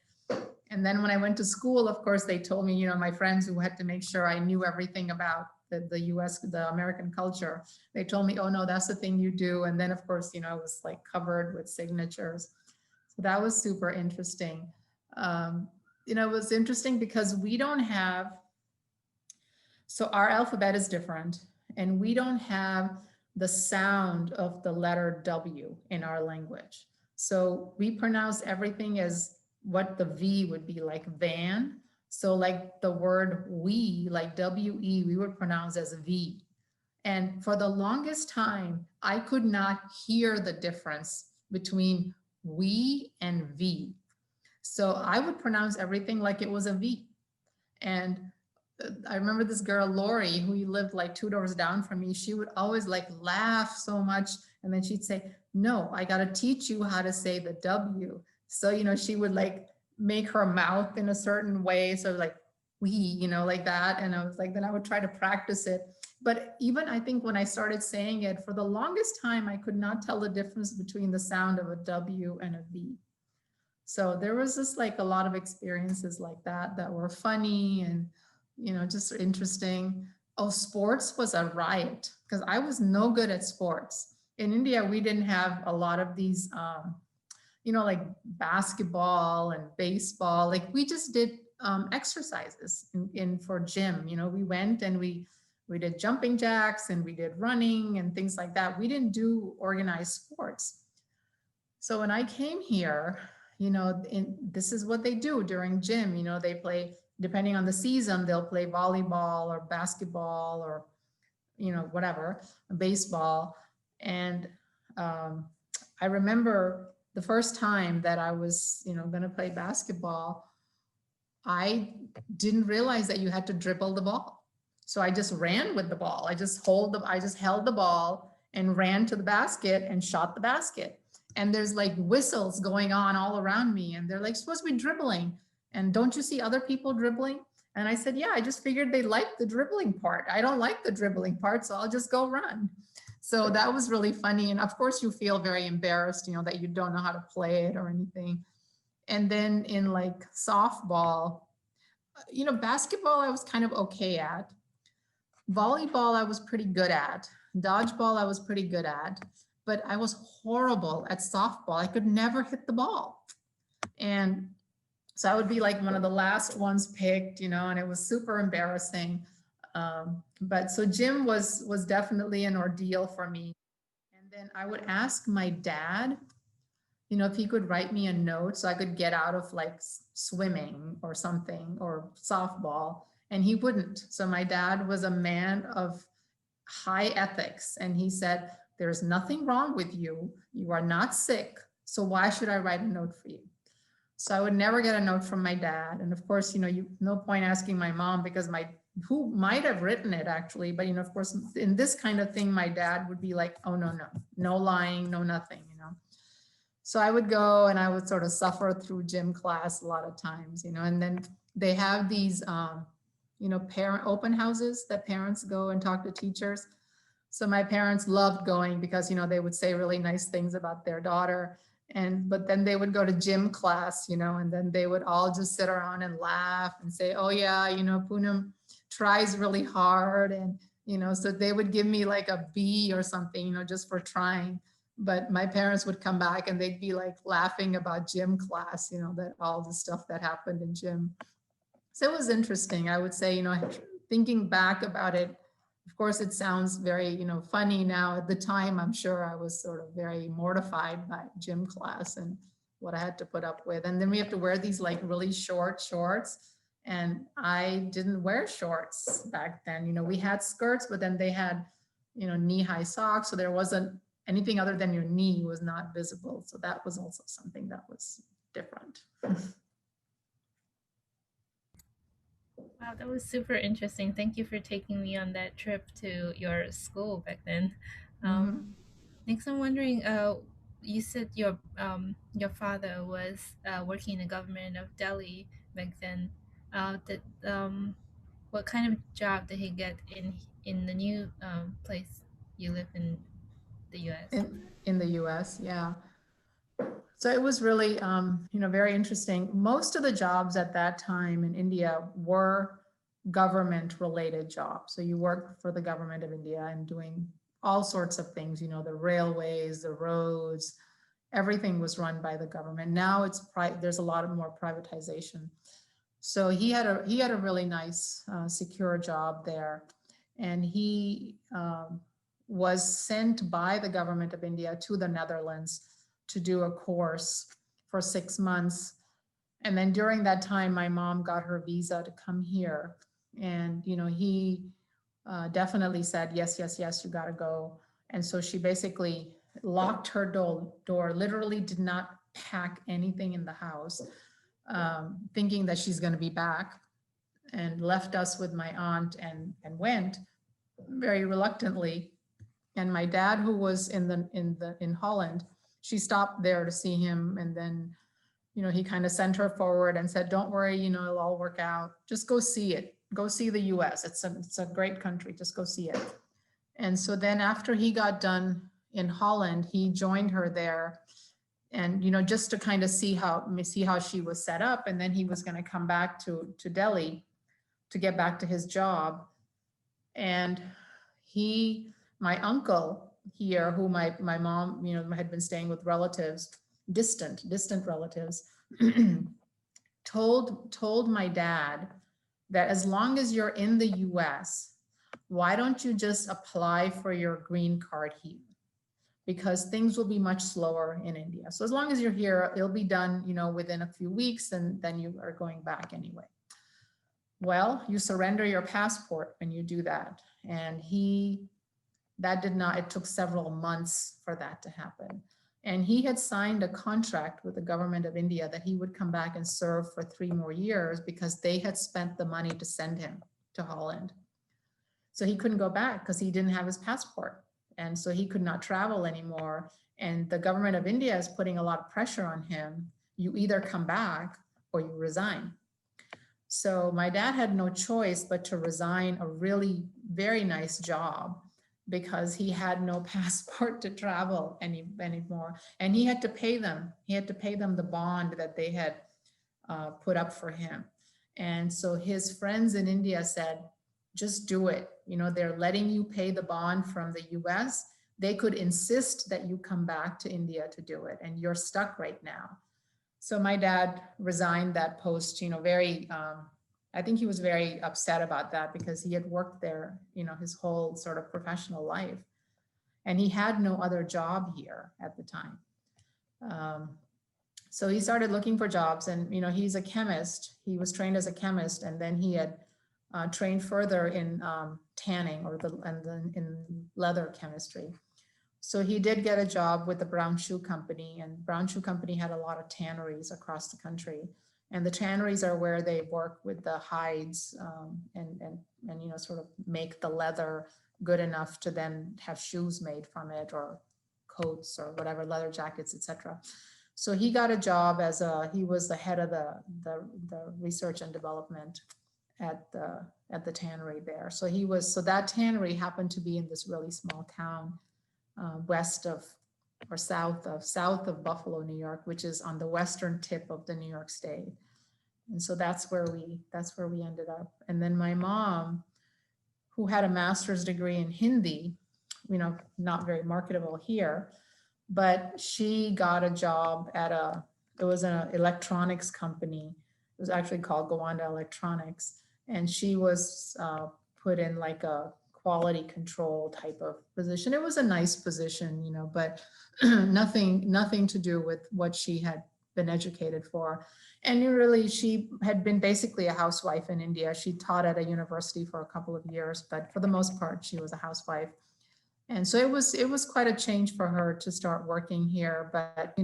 And then when I went to school, of course, they told me, my friends who had to make sure I knew everything about the US, the American culture, they told me, oh no, that's the thing you do. And then of course, I was like covered with signatures. So that was super interesting. It was interesting because we don't have, so our alphabet is different, and we don't have the sound of the letter W in our language. So we pronounce everything as what the V would be, like van. So like the word we, like W-E, we would pronounce as V. And for the longest time, I could not hear the difference between we and V. So I would pronounce everything like it was a V. And I remember this girl, Lori, who lived like 2 doors down from me. She would always like laugh so much. And then she'd say, no, I got to teach you how to say the W. So, she would like make her mouth in a certain way. So like we, like that. And I was like, then I would try to practice it. But even I think when I started saying it, for the longest time, I could not tell the difference between the sound of a W and a V. So there was just like a lot of experiences like that were funny and, just interesting. Oh, sports was a riot because I was no good at sports. In India, we didn't have a lot of these, like basketball and baseball. Like we just did exercises in for gym. You know, we went and we did jumping jacks and we did running and things like that. We didn't do organized sports. So when I came here, you know, this is what they do during gym. You know, they play, depending on the season, they'll play volleyball or basketball or, you know, whatever, baseball. And um, I remember the first time that I was, you know, going to play basketball, I didn't realize that you had to dribble the ball. So I just ran with the ball. I just held the ball and ran to the basket and shot the basket. And there's like whistles going on all around me. And they're like, supposed to be dribbling. And don't you see other people dribbling? And I said, yeah, I just figured they liked the dribbling part. I don't like the dribbling part, so I'll just go run. So that was really funny. And of course you feel very embarrassed, you know, that you don't know how to play it or anything. And then in like softball, you know, basketball I was kind of okay at. Volleyball I was pretty good at. Dodgeball I was pretty good at, but I was horrible at softball. I could never hit the ball. And so I would be like one of the last ones picked, you know, and it was super embarrassing. But so gym was definitely an ordeal for me. And then I would ask my dad, you know, if he could write me a note so I could get out of like swimming or something or softball, and he wouldn't. So my dad was a man of high ethics, and he said, there's nothing wrong with you. You are not sick. So why should I write a note for you? So I would never get a note from my dad. And of course, you know, no point asking my mom because who might have written it actually, but you know, of course, in this kind of thing, my dad would be like, oh, no lying, no nothing, you know. So I would go and I would sort of suffer through gym class a lot of times, you know, and then they have these, you know, parent open houses that parents go and talk to teachers. So my parents loved going because, you know, they would say really nice things about their daughter. But then they would go to gym class, you know, and then they would all just sit around and laugh and say, oh yeah, you know, Poonam tries really hard. And, you know, so they would give me like a B or something, you know, just for trying. But my parents would come back and they'd be like laughing about gym class, you know, that all the stuff that happened in gym. So it was interesting. I would say, you know, thinking back about it, of course, it sounds very, you know, funny now. At the time, I'm sure I was sort of very mortified by gym class and what I had to put up with. And then we have to wear these like really short shorts. And I didn't wear shorts back then. You know, we had skirts, but then they had, you know, knee-high socks. So there wasn't anything other than your knee was not visible. So that was also something that was different. Wow, that was super interesting. Thank you for taking me on that trip to your school back then. Mhm. Next, I'm wondering, you said your father was working in the government of Delhi back then. What kind of job did he get in the new place you live in the U.S.? In the US, yeah. So it was really, you know, very interesting. Most of the jobs at that time in India were government related jobs. So you work for the government of India and doing all sorts of things, you know, the railways, the roads, everything was run by the government. Now there's a lot of more privatization. So he had a really nice, secure job there. And he was sent by the government of India to the Netherlands to do a course for 6 months. And then during that time, my mom got her visa to come here. And, you know, he definitely said, yes, yes, yes, you got to go. And so she basically locked her door, literally did not pack anything in the house, thinking that she's going to be back, and left us with my aunt and went very reluctantly. And my dad, who was in Holland, she stopped there to see him. And then, you know, he kind of sent her forward and said, don't worry, you know, it'll all work out. Just go see it. Go see the US. It's a great country. Just go see it. And so then after he got done in Holland, he joined her there. And, you know, just to kind of see how she was set up. And then he was going to come back to Delhi to get back to his job. And my uncle here, who my mom, you know, had been staying with relatives, distant relatives, told my dad that as long as you're in the US, why don't you just apply for your green card here? Because things will be much slower in India. So as long as you're here, it'll be done, within a few weeks, and then you are going back anyway. Well, you surrender your passport when you do that. And that did not, it took several months for that to happen. And he had signed a contract with the government of India that he would come back and serve for 3 more years because they had spent the money to send him to Holland. So he couldn't go back because he didn't have his passport. And so he could not travel anymore. And the government of India is putting a lot of pressure on him. You either come back or you resign. So my dad had no choice but to resign a really very nice job because he had no passport to travel anymore. And he had to pay them. He had to pay them the bond that they had put up for him. And so his friends in India said, just do it. They're letting you pay the bond from the US. They could insist that you come back to India to do it. And you're stuck right now. So my dad resigned that post, I think he was very upset about that because he had worked there, his whole sort of professional life. And he had no other job here at the time. So he started looking for jobs, and, he's a chemist. He was trained as a chemist, and then he had trained further in tanning and then in leather chemistry. So he did get a job with the Brown Shoe Company, and Brown Shoe Company had a lot of tanneries across the country. And the tanneries are where they work with the hides and sort of make the leather good enough to then have shoes made from it, or coats or whatever, leather jackets, etc. So he got a job he was the head of the research and development at the tannery there. So that tannery happened to be in this really small town west of or south of Buffalo, New York, which is on the western tip of the New York State. And so that's where we ended up. And then my mom, who had a master's degree in Hindi, not very marketable here, but she got a job it was an electronics company. It was actually called Gowanda Electronics. And she was put in like a quality control type of position. It was a nice position, but nothing to do with what she had been educated for. And really, she had been basically a housewife in India. She taught at a university for a couple of years, but for the most part, she was a housewife. And so it was quite a change for her to start working here. But,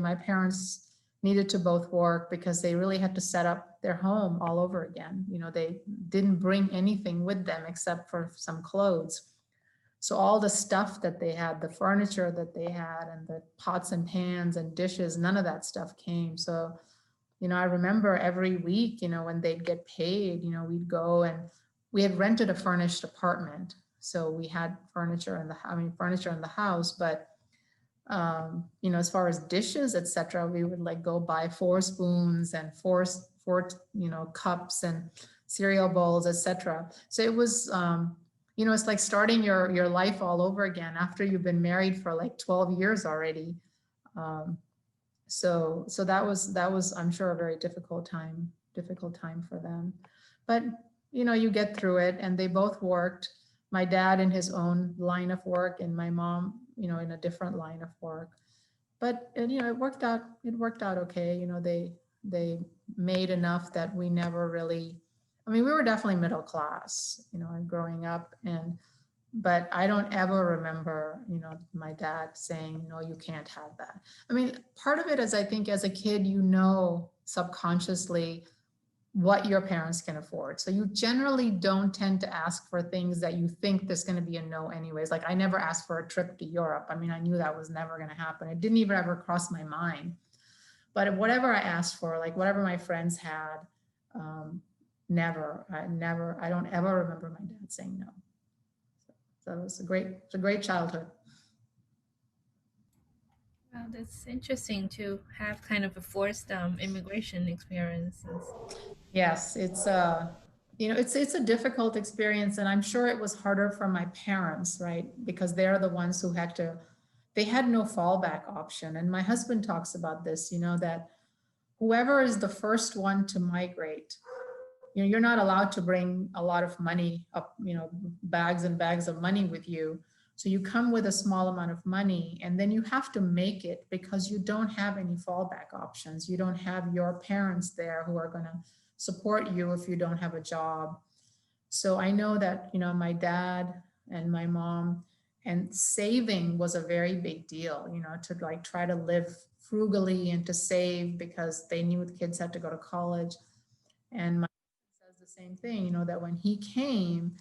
my parents needed to both work because they really had to set up their home all over again. They didn't bring anything with them except for some clothes. So all the stuff that they had, the furniture that they had, and the pots and pans and dishes, none of that stuff came. So, I remember every week, when they'd get paid, we'd go, and we had rented a furnished apartment. So we had furniture in the house, but as far as dishes, etc., we would like go buy 4 spoons and four cups and cereal bowls, etc. So it was, it's like starting your life all over again after you've been married for like 12 years already. So that was, I'm sure, a very difficult time for them. But, you get through it, and they both worked. My dad in his own line of work, and my mom, in a different line of work. But, it worked out okay. They made enough that we never really, we were definitely middle class, growing up, but I don't ever remember, my dad saying, no, you can't have that. Part of it is, I think as a kid, subconsciously what your parents can afford. So you generally don't tend to ask for things that you think there's going to be a no anyways. Like I never asked for a trip to Europe. I knew that was never going to happen. It didn't even ever cross my mind. But whatever I asked for, like whatever my friends had, I don't ever remember my dad saying no. So it was a great childhood. Well, that's interesting to have kind of a forced immigration experiences. Yes, it's it's a difficult experience, and I'm sure it was harder for my parents, right? Because they're the ones who they had no fallback option. And my husband talks about this, that whoever is the first one to migrate, you're not allowed to bring a lot of money up, bags and bags of money with you. So you come with a small amount of money, and then you have to make it because you don't have any fallback options. You don't have your parents there who are going to support you if you don't have a job. So I know that, my dad and my mom, and saving was a very big deal, to like try to live frugally and to save because they knew the kids had to go to college. And my says the same thing, that when he came,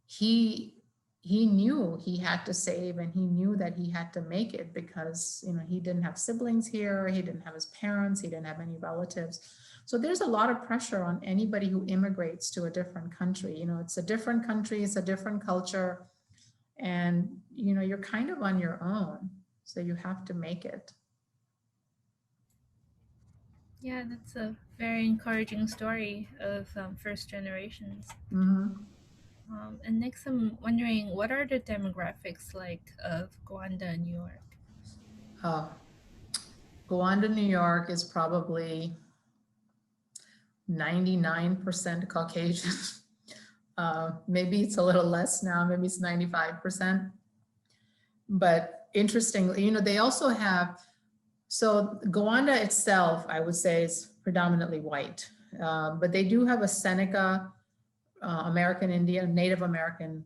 he he knew he had to save, and he knew that he had to make it because he didn't have siblings here, he didn't have his parents, he didn't have any relatives. So there's a lot of pressure on anybody who immigrates to a different country. It's a different country, it's a different culture, and you're kind of on your own, so you have to make it. Yeah, that's a very encouraging story of first generations. Mhm. And next, I'm wondering, what are the demographics like of Gwanda, New York? Oh, Gowanda, New York is probably 99% Caucasian. Maybe it's a little less now, maybe it's 95%. But interestingly, they also have, so Gowanda itself, I would say, is predominantly white. But they do have a Seneca American Indian, Native American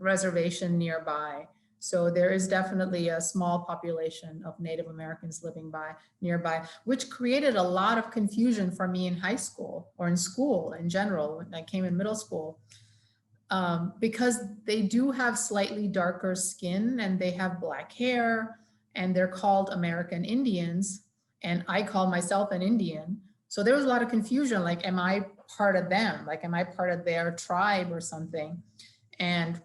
reservation nearby. So there is definitely a small population of Native Americans living nearby, which created a lot of confusion for me in high school or in school in general when I came in middle school. Because they do have slightly darker skin and they have black hair and they're called American Indians. And I call myself an Indian. So there was a lot of confusion, like, am I part of them? Like, am I part of their tribe or something? And,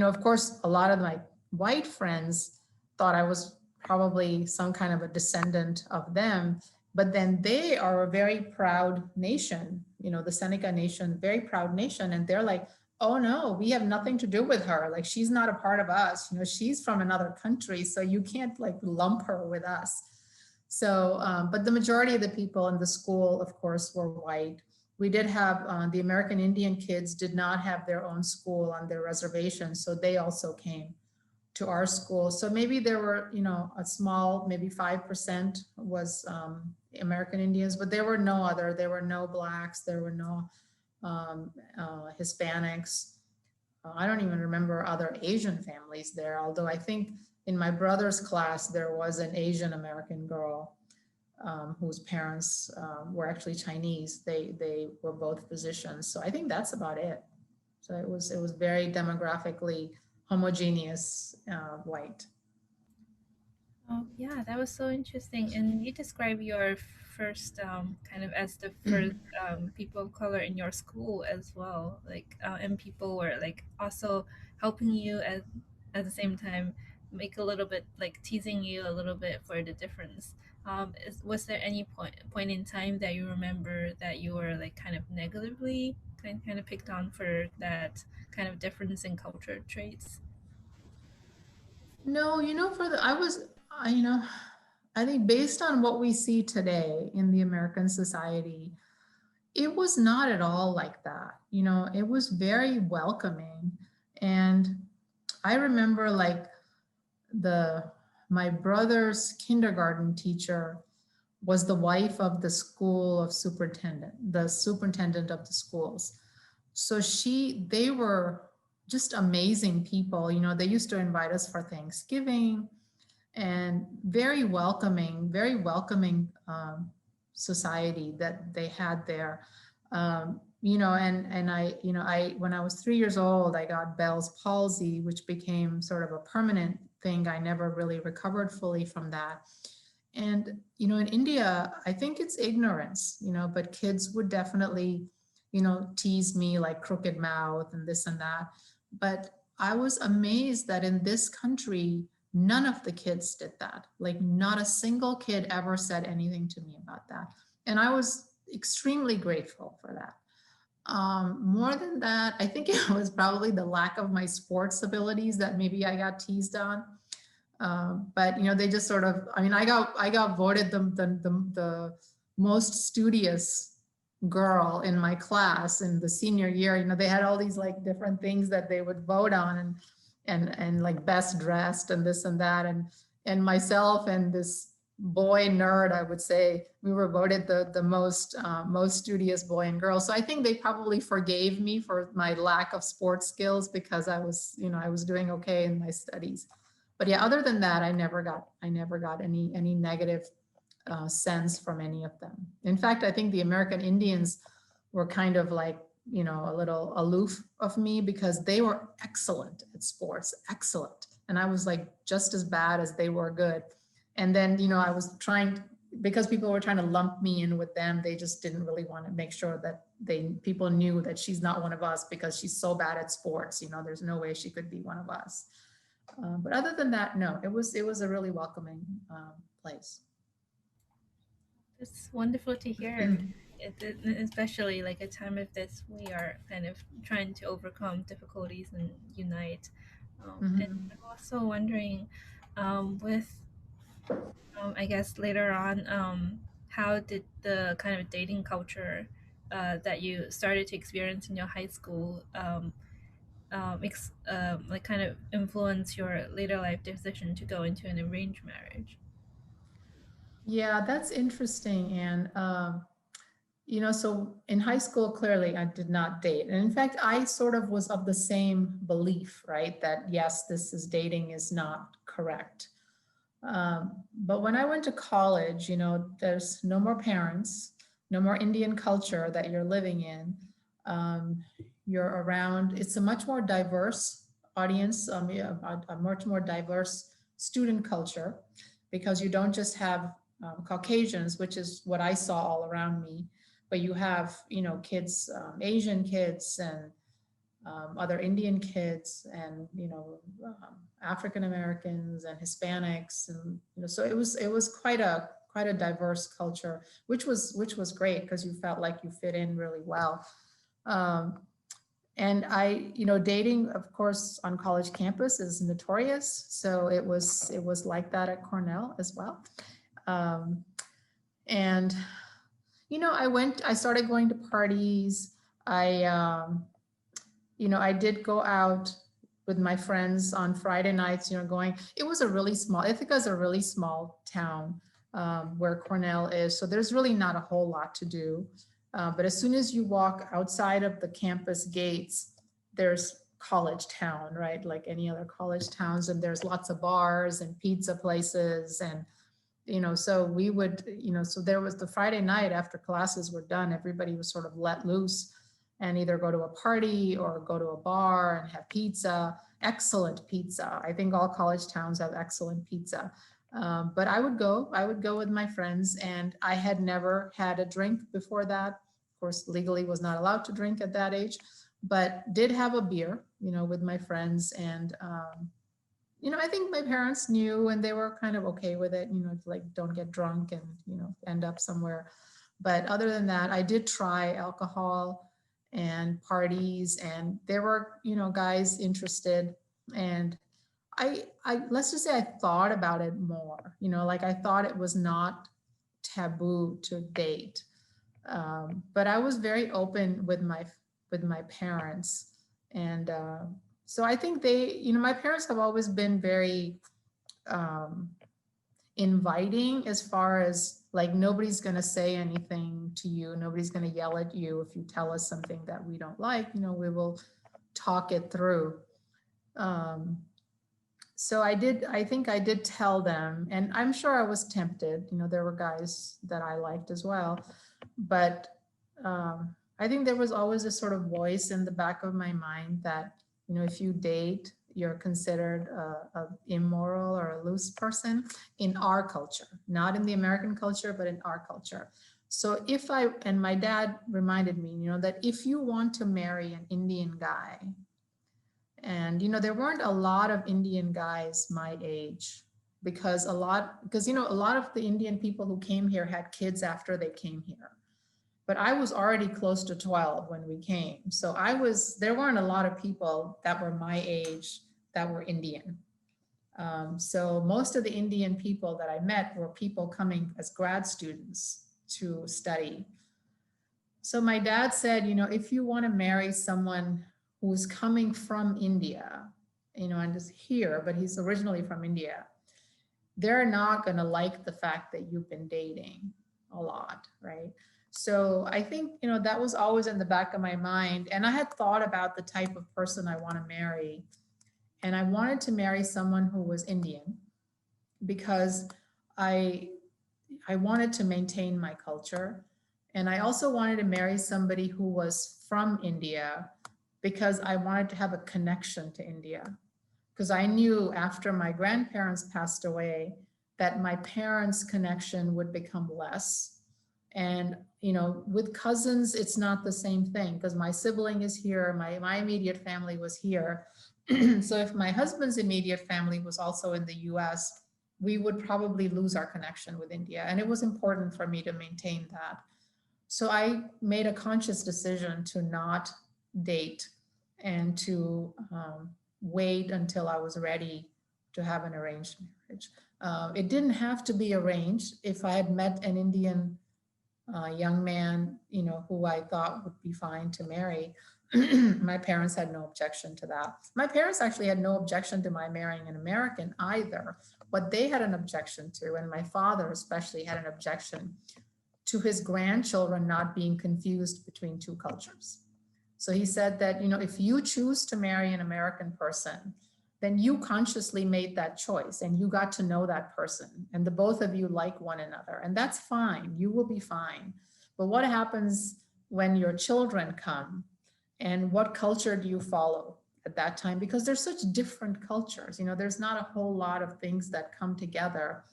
of course, a lot of my white friends thought I was probably some kind of a descendant of them. But then they are a very proud nation, the Seneca Nation, very proud nation. And they're like, oh no, we have nothing to do with her. Like, she's not a part of us. She's from another country, so you can't like lump her with us. So, but the majority of the people in the school, of course, were white. We did have the American Indian kids did not have their own school on their reservation, so they also came to our school. So maybe there were, a small, maybe 5% was American Indians, but there were no blacks, there were no Hispanics. I don't even remember other Asian families there, although I think in my brother's class, there was an Asian American girl whose parents were actually Chinese. They were both physicians. So I think that's about it. So it was very demographically homogeneous white. Oh, yeah, that was so interesting. And you describe your first kind of as the first people of color in your school as well. Like, and people were like also helping you at the same time, make a little bit like teasing you a little bit for the difference. Was there any point in time that you remember that you were like kind of negatively kind of picked on for that kind of difference in culture traits? No, I think based on what we see today in the American society, it was not at all like that. It was very welcoming. And I remember like the my brother's kindergarten teacher was the wife of the the superintendent of the schools. So they were just amazing people. They used to invite us for Thanksgiving, and very welcoming society that they had there. And I when I was 3 years old, I got Bell's palsy, which became sort of a permanent thing. I never really recovered fully from that. And, in India, I think it's ignorance, but kids would definitely, tease me like crooked mouth and this and that. But I was amazed that in this country, none of the kids did that. Like, not a single kid ever said anything to me about that. And I was extremely grateful for that. More than that, I think it was probably the lack of my sports abilities that maybe I got teased on. But they just sort of, I mean, I got voted the most studious girl in my class in the senior year. They had all these like different things that they would vote on, and like best dressed and this and that. And myself and this boy nerd, I would say, we were voted the most studious boy and girl. So I think they probably forgave me for my lack of sports skills, because I was doing okay in my studies. But yeah, other than that, I never got any negative sense from any of them. In fact, I think the American Indians were kind of like, a little aloof of me, because they were excellent at sports, excellent. And I was like just as bad as they were good. And then, I was trying, because people were trying to lump me in with them, they just didn't really want to make sure that people knew that she's not one of us because she's so bad at sports. There's no way she could be one of us. But other than that, no, it was a really welcoming place. It's wonderful to hear. Especially like a time of this, we are kind of trying to overcome difficulties and unite. And Mhm. I'm also wondering, with I guess later on, how did the kind of dating culture that you started to experience in your high school like kind of influence your later life decision to go into an arranged marriage? Yeah, that's interesting. And, so in high school, clearly I did not date. And in fact, I sort of was of the same belief, right? That yes, dating is not correct. But when I went to college, there's no more parents, no more Indian culture that you're living in. Um, you're around, it's a much more diverse audience, yeah, a much more diverse student culture, because you don't just have Caucasians, which is what I saw all around me, but you have, kids, Asian kids, and other Indian kids, and African Americans and Hispanics, and so it was quite a diverse culture, which was great, because you felt like you fit in really well. Um, and dating, of course, on college campus is notorious, so it was like that at Cornell as well. Um, and I started going to parties. I did go out with my friends on Friday nights, it was a really small, Ithaca is a really small town, where Cornell is. So there's really not a whole lot to do. But as soon as you walk outside of the campus gates, there's college town, right? Like any other college towns. And there's lots of bars and pizza places. And, so we would, so there was the Friday night after classes were done, everybody was sort of let loose and either go to a party or go to a bar and have pizza, excellent pizza. I think all college towns have excellent pizza. But I would go with my friends, and I had never had a drink before that. Of course, legally was not allowed to drink at that age, but did have a beer, with my friends. And, I think my parents knew, and they were kind of okay with it, like don't get drunk and, end up somewhere. But other than that, I did try alcohol and parties, and there were, guys interested. And I let's just say I thought about it more, like I thought it was not taboo to date. But I was very open with my parents. And so I think my parents have always been very um, inviting, as far as like nobody's going to say anything to you, nobody's going to yell at you if you tell us something that we don't like. We will talk it through. um, so I think I did tell them, and I'm sure I was tempted. There were guys that I liked as well, but I think there was always a sort of voice in the back of my mind that, if you date, you're considered a immoral or a loose person in our culture, not in the American culture, but in our culture. So and my dad reminded me, that if you want to marry an Indian guy, and, there weren't a lot of Indian guys my age, because a lot of the Indian people who came here had kids after they came here. But I was already close to 12 when we came. So there weren't a lot of people that were my age that were Indian. So most of the Indian people that I met were people coming as grad students to study. So my dad said, if you want to marry someone who's coming from India, and is here, but he's originally from India, they're not going to like the fact that you've been dating a lot, right? So I think, that was always in the back of my mind. And I had thought about the type of person I want to marry. And I wanted to marry someone who was Indian because I I wanted to maintain my culture. And I also wanted to marry somebody who was from India because I wanted to have a connection to India. Because I knew after my grandparents passed away that my parents' connection would become less. And, with cousins, it's not the same thing because my sibling is here, my immediate family was here. So if my husband's immediate family was also in the US, we would probably lose our connection with India. And it was important for me to maintain that. So I made a conscious decision to not date and to wait until I was ready to have an arranged marriage. It didn't have to be arranged. If I had met an Indian young man, who I thought would be fine to marry, my parents had no objection to that. My parents actually had no objection to my marrying an American either. What they had an objection to, and my father especially had an objection to his grandchildren not being confused between two cultures. So he said that, if you choose to marry an American person, then you consciously made that choice and you got to know that person and the both of you like one another. And that's fine. You will be fine. But what happens when your children come and what culture do you follow at that time? Because there's such different cultures. There's not a whole lot of things that come together.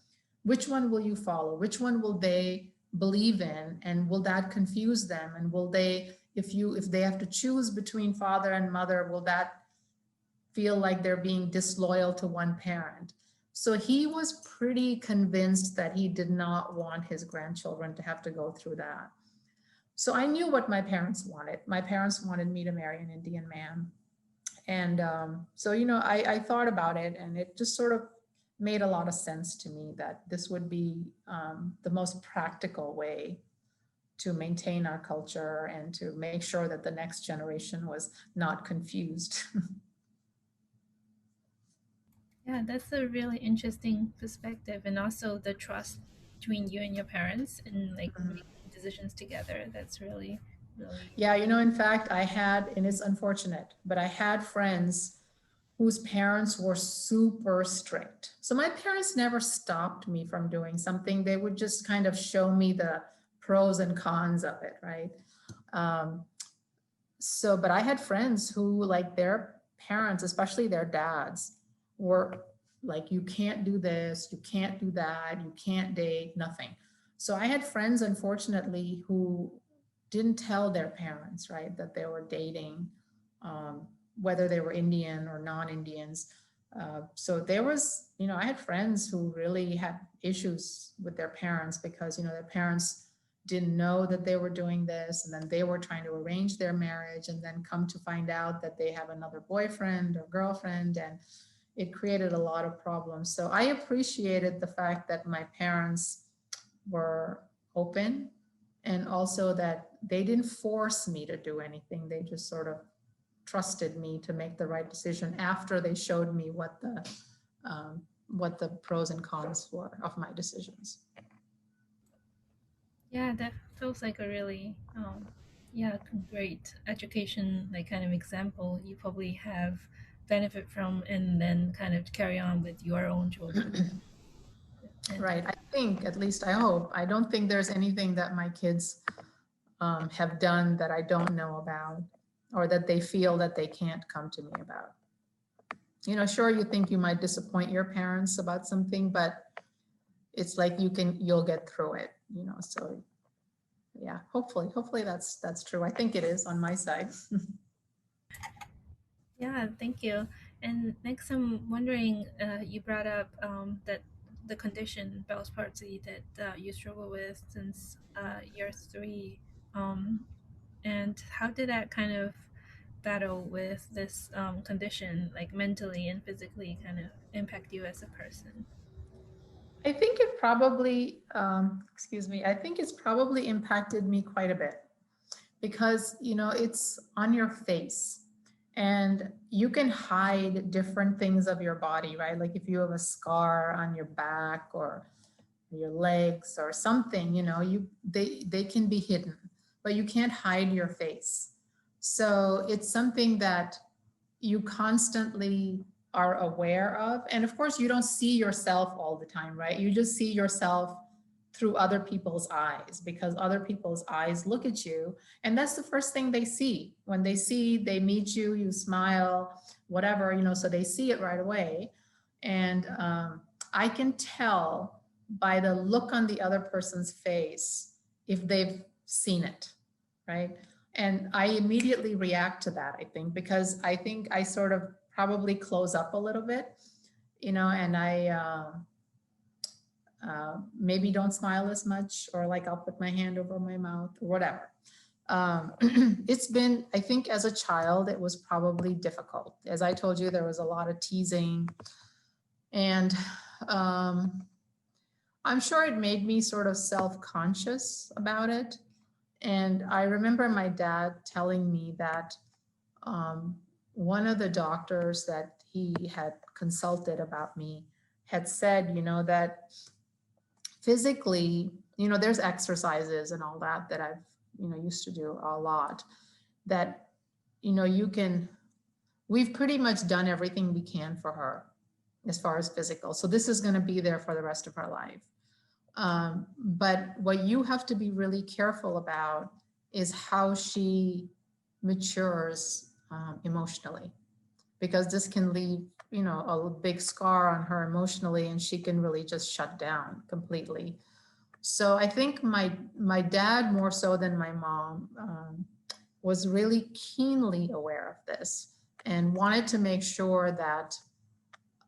Which one will you follow? Which one will they believe in? And will that confuse them? And will they, if they have to choose between father and mother, will that feel like they're being disloyal to one parent? So he was pretty convinced that he did not want his grandchildren to have to go through that. So I knew what my parents wanted. My parents wanted me to marry an Indian man. And so, I thought about it and it just sort of made a lot of sense to me that this would be the most practical way to maintain our culture and to make sure that the next generation was not confused. Yeah, that's a really interesting perspective, and also the trust between you and your parents and like making decisions together. That's really, really. Yeah, in fact, and it's unfortunate, but I had friends whose parents were super strict. So my parents never stopped me from doing something. They would just kind of show me the pros and cons of it, right? Um, but I had friends who, like, their parents, especially their dads, were like, you can't do this, you can't do that, you can't date, nothing. So I had friends, unfortunately, who didn't tell their parents, right, that they were dating, whether they were Indian or non-Indians. So there was, I had friends who really had issues with their parents because, their parents didn't know that they were doing this, and then they were trying to arrange their marriage and then come to find out that they have another boyfriend or girlfriend, and it created a lot of problems. So I appreciated the fact that my parents were open, and also that they didn't force me to do anything. They just sort of trusted me to make the right decision after they showed me what the pros and cons were of my decisions. Yeah, that feels like a really, yeah, great education, like kind of example you probably have benefit from, and then kind of carry on with your own children. And Right. I think, at least I hope, I don't think there's anything that my kids have done that I don't know about, or that they feel that they can't come to me about. Sure, you think you might disappoint your parents about something, but it's like you'll get through it, so yeah, hopefully that's true. I think it is on my side. yeah, thank you. And next, I'm wondering, you brought up that the condition Bell's palsy that you struggle with since year three, um, and how did that kind of battle with this condition, like mentally and physically, kind of impact you as a person? I think it probably, excuse me, I think it's probably impacted me quite a bit because, it's on your face and you can hide different things of your body, right? Like if you have a scar on your back or your legs or something, they can be hidden, but you can't hide your face. So it's something that you constantly are aware of. And of course, you don't see yourself all the time, right? You just see yourself through other people's eyes because other people's eyes look at you. And that's the first thing they see. When they meet you, you smile, whatever, so they see it right away. And I can tell by the look on the other person's face if they've seen it, right? And I immediately react to that, I think, because I think I sort of probably close up a little bit, and I maybe don't smile as much, or like I'll put my hand over my mouth or whatever. It's been, I think as a child, it was probably difficult. As I told you, there was a lot of teasing, and I'm sure it made me sort of self-conscious about it. And I remember my dad telling me that one of the doctors that he had consulted about me had said, that physically, there's exercises and all that that I've, used to do a lot that, we've pretty much done everything we can for her as far as physical. So this is going to be there for the rest of her life. But what you have to be really careful about is how she matures emotionally, because this can leave, a big scar on her emotionally, and she can really just shut down completely. So I think my dad, more so than my mom, was really keenly aware of this and wanted to make sure that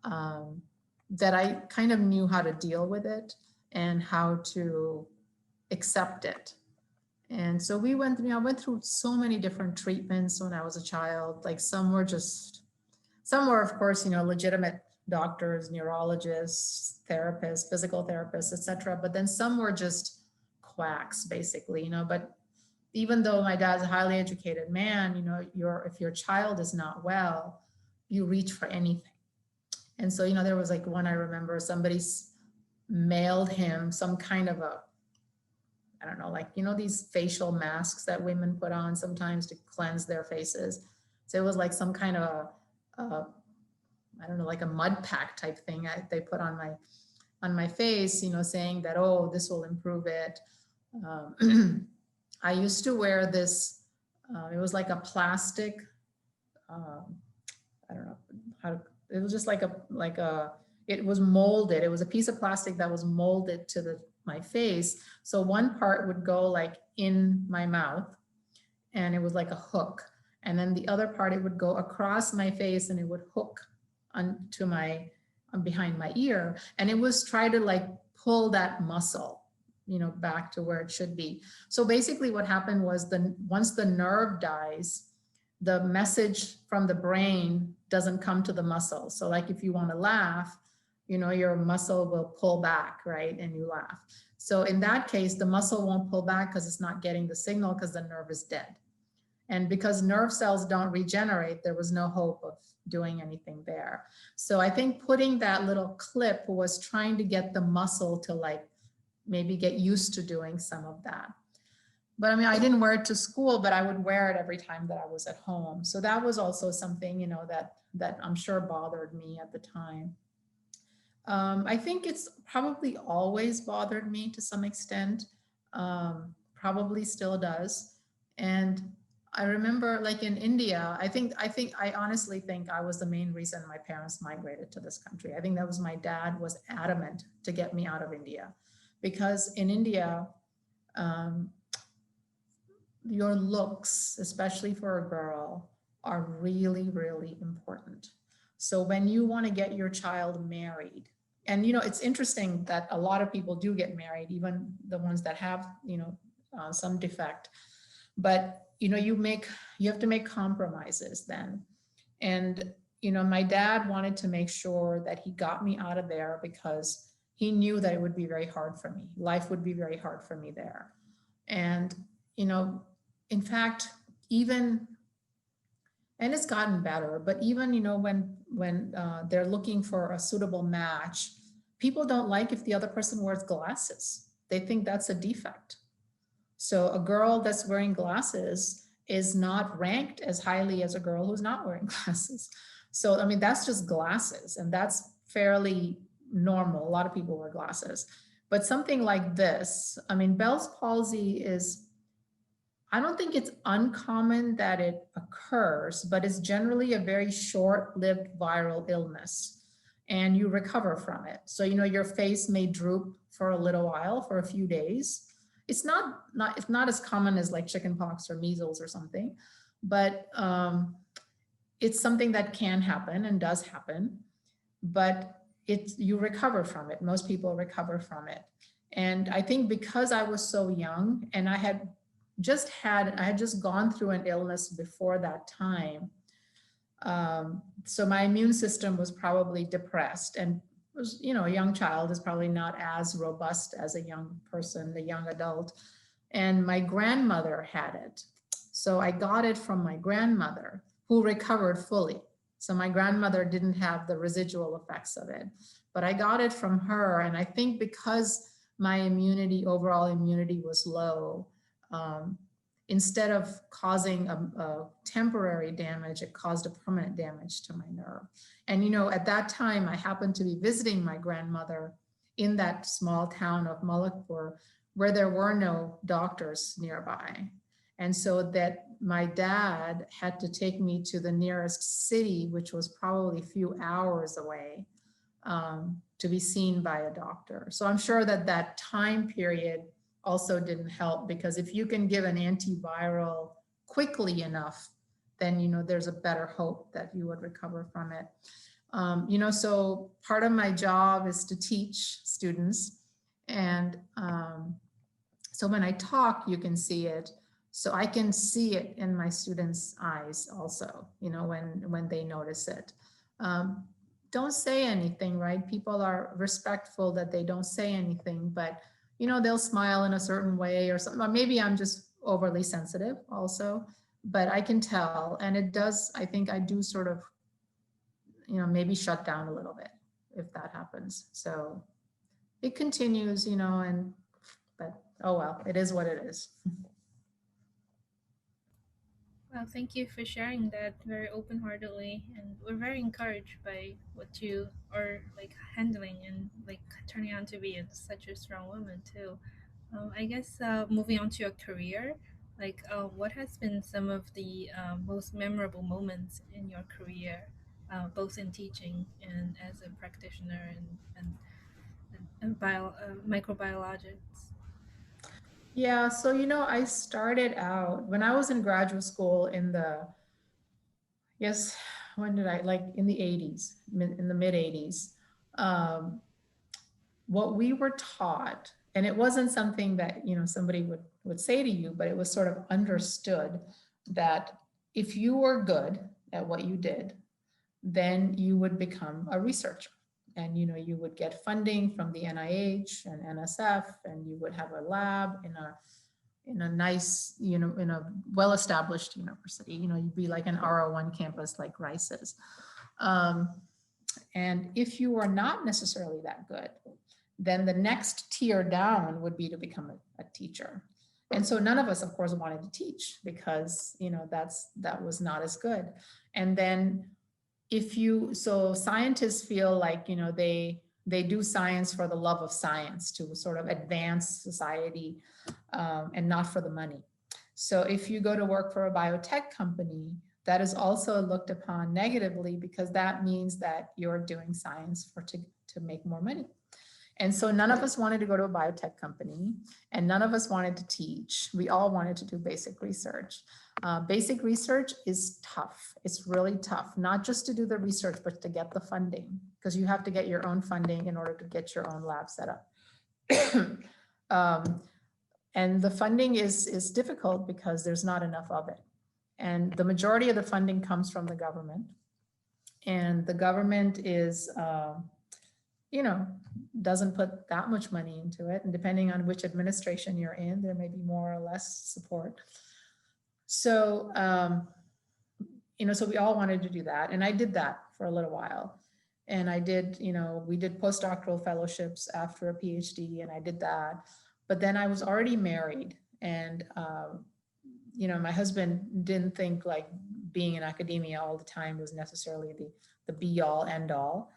that I kind of knew how to deal with it and how to accept it. And so I went through so many different treatments when I was a child. Like some were, of course, legitimate doctors, neurologists, therapists, physical therapists, etc. But then some were just quacks, basically, But even though my dad's a highly educated man, if your child is not well, you reach for anything. And so, there was like one I remember, somebody mailed him some kind of I don't know, like, these facial masks that women put on sometimes to cleanse their faces. So it was like some kind of I don't know, like a mud pack type thing they put on my face, saying that, oh, this will improve it. I used to wear this, it was like a plastic, I don't know it was just like it was molded. It was a piece of plastic that was molded to my face. So one part would go like in my mouth and it was like a hook. And then the other part, it would go across my face and it would hook onto behind my ear. And it was try to like pull that muscle, back to where it should be. So basically what happened was once the nerve dies, the message from the brain doesn't come to the muscle. So like if you want to laugh, your muscle will pull back, right? And you laugh. So in that case, the muscle won't pull back because it's not getting the signal because the nerve is dead. And because nerve cells don't regenerate, there was no hope of doing anything there. So I think putting that little clip was trying to get the muscle to like maybe get used to doing some of that. But I mean, I didn't wear it to school, but I would wear it every time that I was at home. So that was also something, that I'm sure bothered me at the time. I think it's probably always bothered me to some extent, probably still does. And I remember like in India, I honestly think I was the main reason my parents migrated to this country. I think that was my dad was adamant to get me out of India, because in India, your looks, especially for a girl, are really, really important. So when you want to get your child married, and it's interesting that a lot of people do get married, even the ones that have some defect, but you have to make compromises then. And my dad wanted to make sure that he got me out of there because he knew that it would be very hard for me. Life would be very hard for me there. And, in fact, even, and it's gotten better, but even, when they're looking for a suitable match, people don't like if the other person wears glasses. They think that's a defect. So a girl that's wearing glasses is not ranked as highly as a girl who's not wearing glasses. So, I mean, that's just glasses, and that's fairly normal. A lot of people wear glasses. But something like this, I mean, Bell's palsy is, I don't think it's uncommon that it occurs, but it's generally a very short-lived viral illness, and you recover from it. So, your face may droop for a little while, for a few days. It's not as common as like chickenpox or measles or something, but it's something that can happen and does happen, but you recover from it. Most people recover from it. And I think because I was so young and I had just gone through an illness before that time. So my immune system was probably depressed, and was, a young child is probably not as robust as a young person, a young adult. And my grandmother had it. So I got it from my grandmother, who recovered fully. So my grandmother didn't have the residual effects of it, but I got it from her. And I think because my overall immunity was low, instead of causing a temporary damage, it caused a permanent damage to my nerve. And, at that time, I happened to be visiting my grandmother in that small town of Malakpur, where there were no doctors nearby. And so that my dad had to take me to the nearest city, which was probably a few hours away, to be seen by a doctor. So I'm sure that time period also didn't help, because if you can give an antiviral quickly enough, then there's a better hope that you would recover from it. So part of my job is to teach students, and so when I talk, you can see it. So I can see it in my students' eyes also, when they notice it. Don't say anything, right? People are respectful that they don't say anything, but they'll smile in a certain way or something. Or maybe I'm just overly sensitive also, but I can tell. And it does, I think I do sort of, maybe shut down a little bit if that happens. So it continues, but oh well, it is what it is. Well, thank you for sharing that very open-heartedly, and we're very encouraged by what you are like handling and like turning out to be such a strong woman too. I guess moving on to your career, like what has been some of the most memorable moments in your career, both in teaching and as a practitioner and microbiologics? Yeah, so I started out when I was in graduate school yes, when did I, like in the 80s, in the mid 80s. What we were taught, and it wasn't something that somebody would say to you, but it was sort of understood that if you were good at what you did, then you would become a researcher, and you would get funding from the NIH and NSF, and you would have a lab in a nice, in a well-established university. You'd be like an R01 campus like Rice is. And if you are not necessarily that good, then the next tier down would be to become a teacher. And so none of us, of course, wanted to teach, because that was not as good. And then so scientists feel like they do science for the love of science, to sort of advance society, and not for the money. So if you go to work for a biotech company, that is also looked upon negatively, because that means that you're doing science to make more money. And so none of us wanted to go to a biotech company, and none of us wanted to teach. We all wanted to do basic research. Basic research is tough. It's really tough, not just to do the research, but to get the funding, because you have to get your own funding in order to get your own lab set up. And the funding is difficult because there's not enough of it. And the majority of the funding comes from the government. And the government is, doesn't put that much money into it. And depending on which administration you're in, there may be more or less support. So, so we all wanted to do that. And I did that for a little while. And I did, we did postdoctoral fellowships after a PhD, and I did that. But then I was already married, and, my husband didn't think like being in academia all the time was necessarily the be all end all.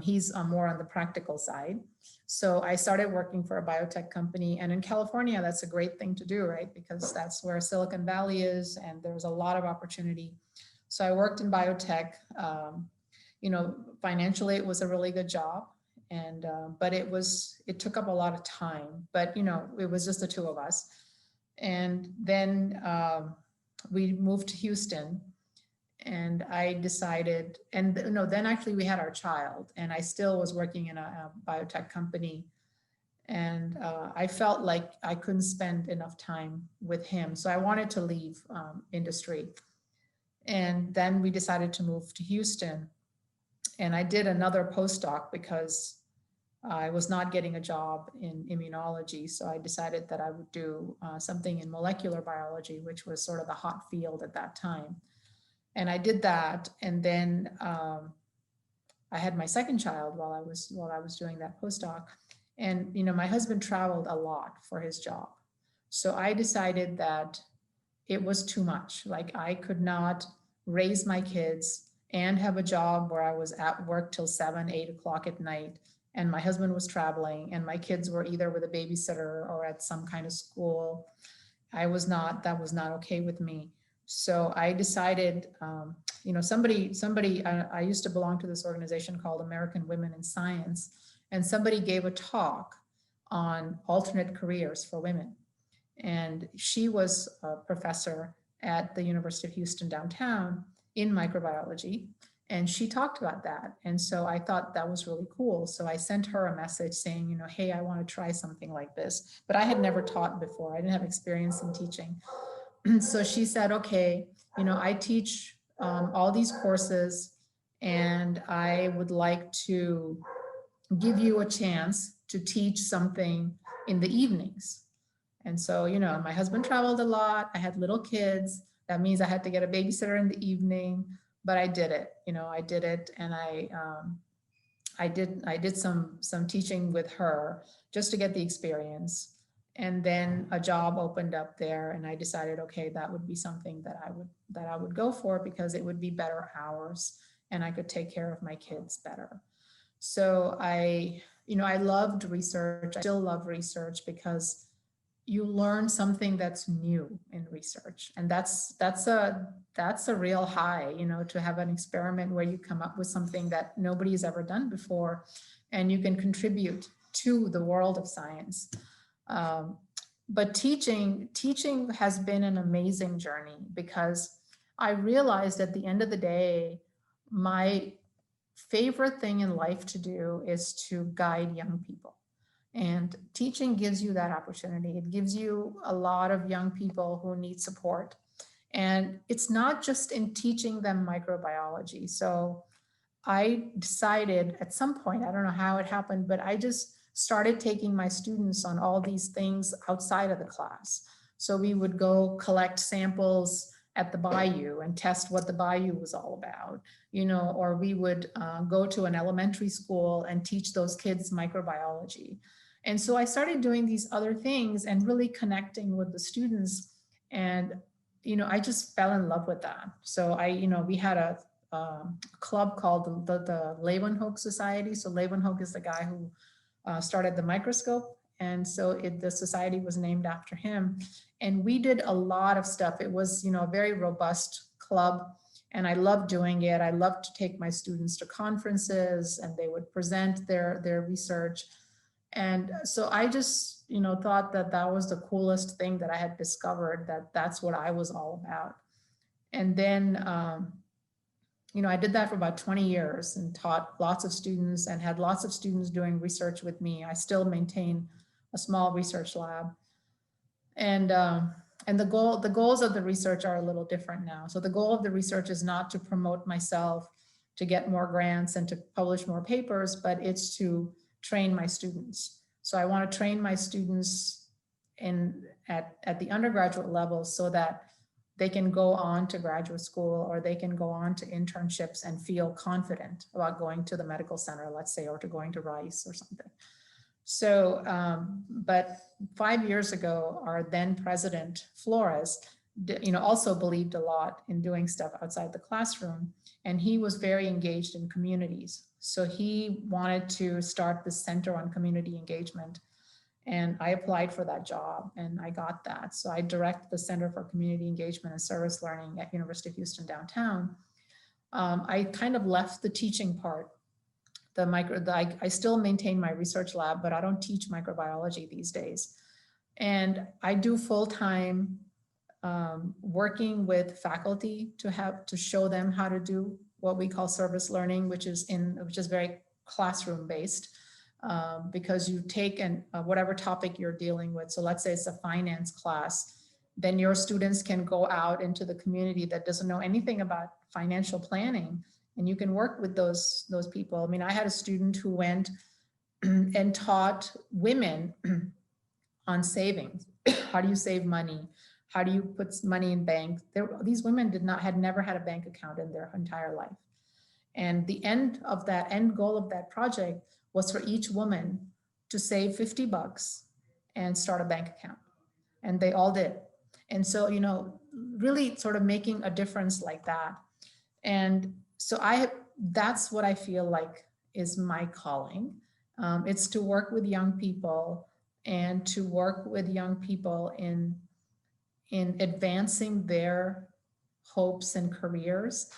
He's more on the practical side. So I started working for a biotech company, and in California, that's a great thing to do, right? Because that's where Silicon Valley is, and there's a lot of opportunity. So I worked in biotech. Financially, it was a really good job, and but it took up a lot of time. But it was just the two of us, and then we moved to Houston. And I decided, and then actually we had our child, and I still was working in a biotech company. And I felt like I couldn't spend enough time with him. So I wanted to leave industry. And then we decided to move to Houston. And I did another postdoc because I was not getting a job in immunology. So I decided that I would do something in molecular biology, which was sort of the hot field at that time. And I did that, and then I had my second child while I was doing that postdoc. And my husband traveled a lot for his job, so I decided that it was too much. Like, I could not raise my kids and have a job where I was at work till 7, 8 o'clock at night, and my husband was traveling, and my kids were either with a babysitter or at some kind of school. That was not okay with me. So I decided, I used to belong to this organization called American Women in Science, and somebody gave a talk on alternate careers for women. And she was a professor at the University of Houston downtown in microbiology, and she talked about that. And so I thought that was really cool. So I sent her a message saying, hey, I want to try something like this. But I had never taught before. I didn't have experience in teaching. So she said, okay, I teach all these courses, and I would like to give you a chance to teach something in the evenings. And so, my husband traveled a lot. I had little kids. That means I had to get a babysitter in the evening, but I did it. I did it, and I did some teaching with her just to get the experience. And then a job opened up there, and I decided, okay, that would be something that I would go for, because it would be better hours and I could take care of my kids better. So I loved research. I still love research, because you learn something that's new in research. And that's a real high, to have an experiment where you come up with something that nobody's ever done before, and you can contribute to the world of science. But teaching has been an amazing journey, because I realized at the end of the day, my favorite thing in life to do is to guide young people. And teaching gives you that opportunity. It gives you a lot of young people who need support. And it's not just in teaching them microbiology. So I decided at some point, I don't know how it happened, but I just started taking my students on all these things outside of the class. So we would go collect samples at the bayou and test what the bayou was all about, or we would go to an elementary school and teach those kids microbiology. And so I started doing these other things and really connecting with the students. And, I just fell in love with that. So we had a club called the Leeuwenhoek Society. So Leeuwenhoek is the guy who started the microscope. And so the society was named after him. And we did a lot of stuff. It was, a very robust club, and I loved doing it. I loved to take my students to conferences, and they would present their research. And so I just, thought that was the coolest thing that I had discovered, that's what I was all about. And then, I did that for about 20 years and taught lots of students and had lots of students doing research with me. I still maintain a small research lab. And the goals of the research are a little different now. So the goal of the research is not to promote myself, to get more grants and to publish more papers, but it's to train my students. So I want to train my students at the undergraduate level so that they can go on to graduate school, or they can go on to internships and feel confident about going to the medical center, let's say, or to going to Rice or something. So, but 5 years ago, our then president, Flores, also believed a lot in doing stuff outside the classroom. And he was very engaged in communities. So he wanted to start the Center on Community Engagement. And I applied for that job and I got that. So I direct the Center for Community Engagement and Service Learning at University of Houston downtown. I kind of left the teaching part. I still maintain my research lab, but I don't teach microbiology these days. And I do full-time working with faculty to show them how to do what we call service learning, which is very classroom based. Because you take whatever topic you're dealing with. So let's say it's a finance class, then your students can go out into the community that doesn't know anything about financial planning, and you can work with those people. I mean, I had a student who went and taught women on savings. How do you save money? How do you put money in bank? These women had never had a bank account in their entire life. And the end goal of that project was for each woman to save $50 and start a bank account. And they all did. And so, really sort of making a difference like that. And so that's what I feel like is my calling. It's to work with young people and to work with young people in advancing their hopes and careers,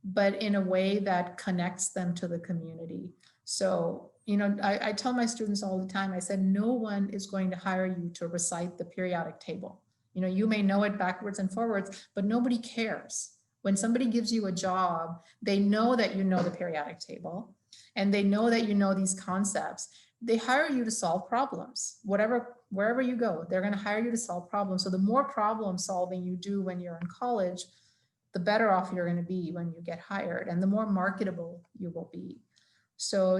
but in a way that connects them to the community. So, I tell my students all the time, I said, no one is going to hire you to recite the periodic table. You may know it backwards and forwards, but nobody cares. When somebody gives you a job, they know that you know the periodic table and they know that you know these concepts. They hire you to solve problems. Wherever you go, they're going to hire you to solve problems. So the more problem solving you do when you're in college, the better off you're going to be when you get hired, and the more marketable you will be. So,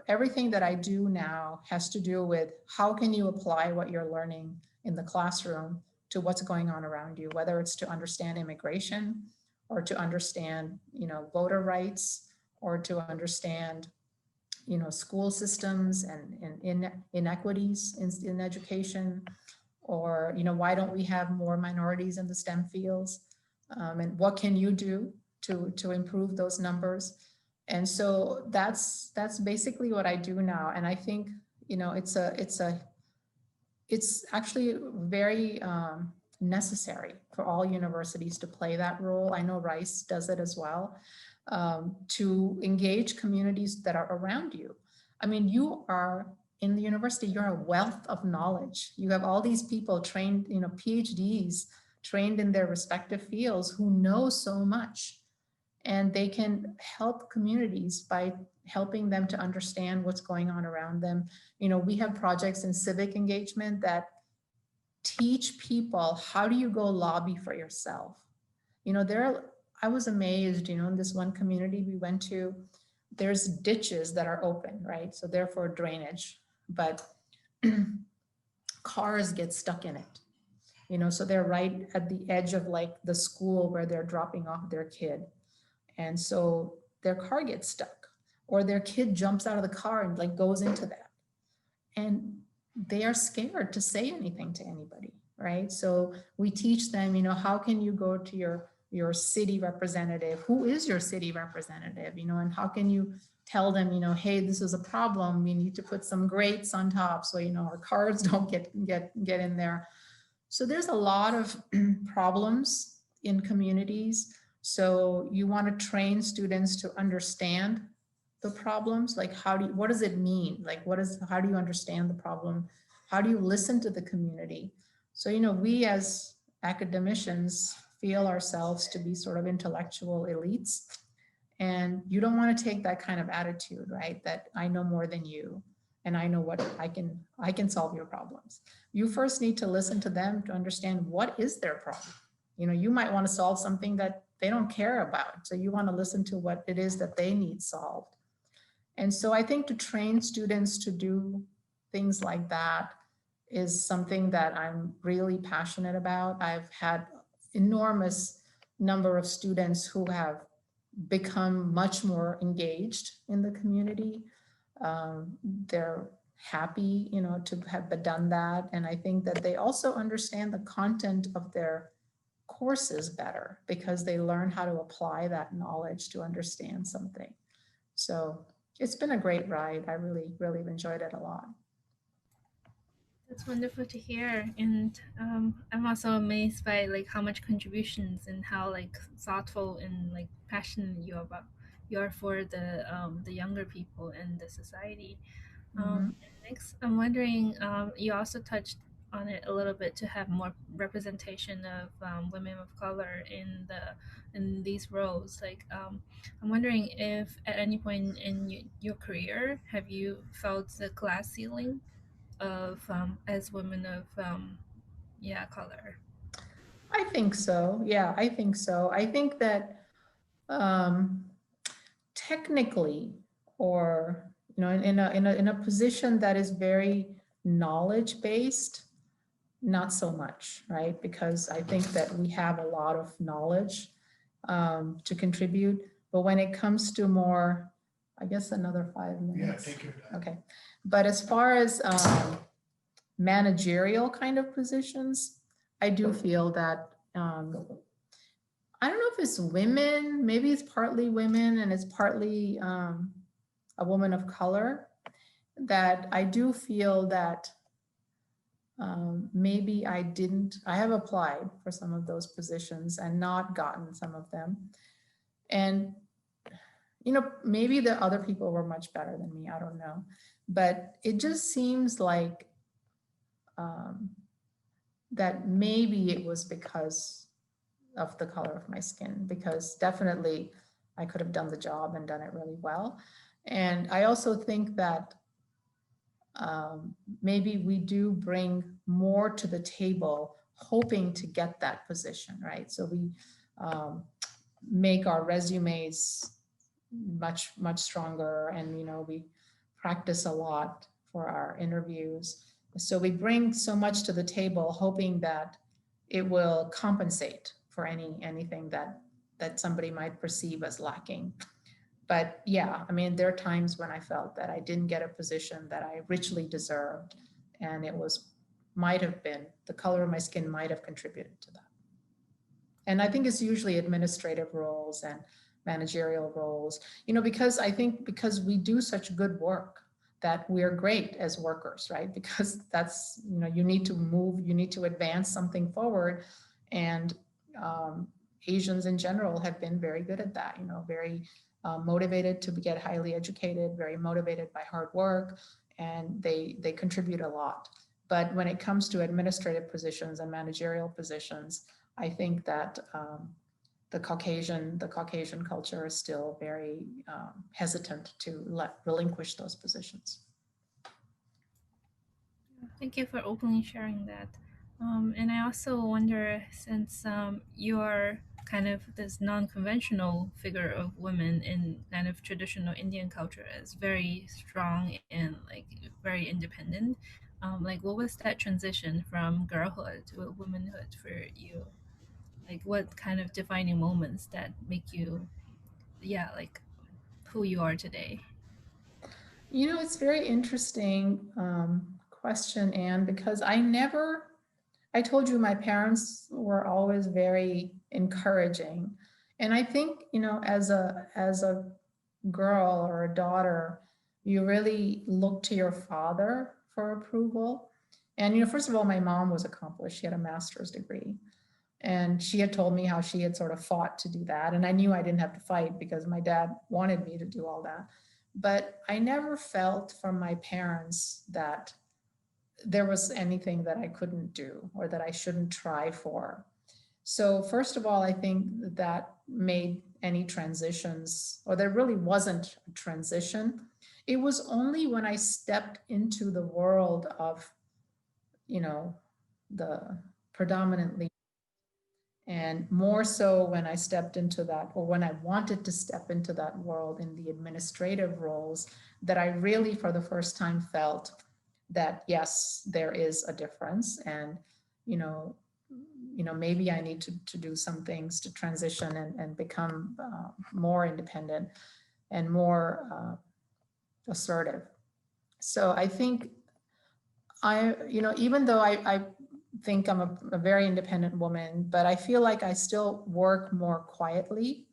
everything that I do now has to do with how can you apply what you're learning in the classroom to what's going on around you, whether it's to understand immigration or to understand, voter rights, or to understand, school systems and inequities in education, or, why don't we have more minorities in the STEM fields? And what can you do to improve those numbers? And so that's basically what I do now. And I think, it's actually very necessary for all universities to play that role. I know Rice does it as well, to engage communities that are around you. I mean, you are in the university, you're a wealth of knowledge. You have all these people trained, PhDs, trained in their respective fields, who know so much. And they can help communities by helping them to understand what's going on around them. We have projects in civic engagement that teach people, how do you go lobby for yourself? I was amazed, in this one community we went to, there's ditches that are open, right? So therefore drainage, but cars get stuck in it. So they're right at the edge of like the school where they're dropping off their kid. And so their car gets stuck, or their kid jumps out of the car and like goes into that. And they are scared to say anything to anybody, right? So we teach them, how can you go to your city representative? Who is your city representative? And how can you tell them, hey, this is a problem. We need to put some grates on top so, our cars don't get in there. So there's a lot of problems in communities. So you want to train students to understand the problems, like what does it mean? Like how do you understand the problem? How do you listen to the community? So, we as academicians feel ourselves to be sort of intellectual elites, and you don't want to take that kind of attitude, right? That I know more than you and I know what I can solve your problems. You first need to listen to them to understand what is their problem. You might want to solve something that they don't care about. So you want to listen to what it is that they need solved. And so I think to train students to do things like that is something that I'm really passionate about. I've had enormous number of students who have become much more engaged in the community. They're happy, to have done that. And I think that they also understand the content of their courses better because they learn how to apply that knowledge to understand something. So it's been a great ride. I really, really enjoyed it a lot. That's wonderful to hear, and I'm also amazed by like how much contributions and how like thoughtful and like passionate you are for the younger people and the society. Mhm. And next, I'm wondering, you also touched on it a little bit to have more representation of women of color in these roles. Like, I'm wondering if at any point in your career have you felt the glass ceiling of as women of yeah color. I think so. Yeah, I think so. I think that um, technically, or in a position that is very knowledge based, not so much, right? Because I think that we have a lot of knowledge to contribute. But when it comes to more, I guess another 5 minutes. Yeah, take your time. Okay. But as far as managerial kind of positions, I do feel that I don't know if it's women, maybe it's partly women and it's partly a woman of color, that I do feel that maybe I have applied for some of those positions and not gotten some of them. And, maybe the other people were much better than me, I don't know. But it just seems like um, that maybe it was because of the color of my skin, because definitely I could have done the job and done it really well. And I also think that maybe we do bring more to the table, hoping to get that position, right? So we make our resumes much, much stronger, and we practice a lot for our interviews. So we bring so much to the table, hoping that it will compensate for anything that somebody might perceive as lacking. But yeah, I mean, there are times when I felt that I didn't get a position that I richly deserved, and it might have been the color of my skin might have contributed to that. And I think it's usually administrative roles and managerial roles, because I think because we do such good work that we're great as workers, right? Because that's, you need to move, you need to advance something forward. And Asians in general have been very good at that, very motivated to get highly educated, very motivated by hard work, and they contribute a lot. But when it comes to administrative positions and managerial positions, I think that the Caucasian culture is still very hesitant to relinquish those positions. Thank you for openly sharing that. And I also wonder, since you're kind of this non-conventional figure of women in kind of traditional Indian culture is very strong and like very independent. Like, what was that transition from girlhood to womanhood for you? Like, what kind of defining moments that make you, yeah, like who you are today? It's very interesting question, Anne, because I told you my parents were always very encouraging. And I think, as a girl or a daughter, you really look to your father for approval. And, first of all, my mom was accomplished. She had a master's degree. And she had told me how she had sort of fought to do that. And I knew I didn't have to fight because my dad wanted me to do all that. But I never felt from my parents that there was anything that I couldn't do or that I shouldn't try for. So first of all, I think that made any transitions, or there really wasn't a transition. It was only when I stepped into the world of, the predominantly And more so when I stepped into that, or when I wanted to step into that world in the administrative roles, that I really, for the first time, felt that yes, there is a difference. And, you know, maybe I need to do some things to transition and become more independent and more assertive. So I think even though I think I'm a very independent woman, but I feel like I still work more quietly.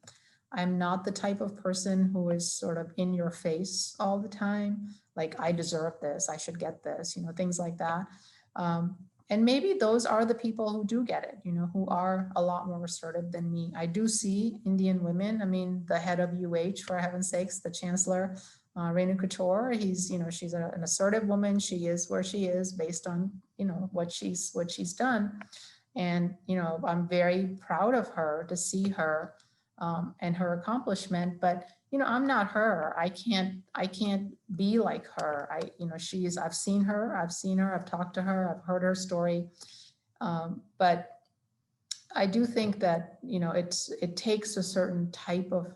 I'm not the type of person who is sort of in your face all the time. Like, I deserve this, I should get this, things like that. And maybe those are the people who do get it, who are a lot more assertive than me. I do see Indian women. I mean, the head of UH, for heaven's sakes, the chancellor, Renu Couture, she's an assertive woman. She is where she is based on, what she's done. And, I'm very proud of her to see her and her accomplishment. But, I'm not her. I can't be like her. I've seen her, I've talked to her, I've heard her story. But I do think that, it takes a certain type of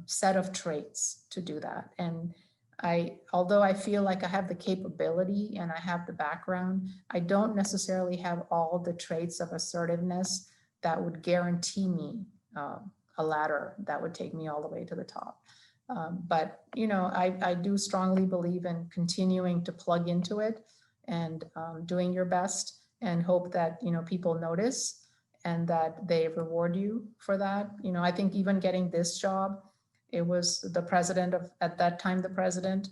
set of traits to do that. And although I feel like I have the capability and I have the background, I don't necessarily have all the traits of assertiveness that would guarantee me a ladder that would take me all the way to the top. But, I do strongly believe in continuing to plug into it and doing your best and hope that, people notice and that they reward you for that. I think even getting this job, it was the president at that time, the president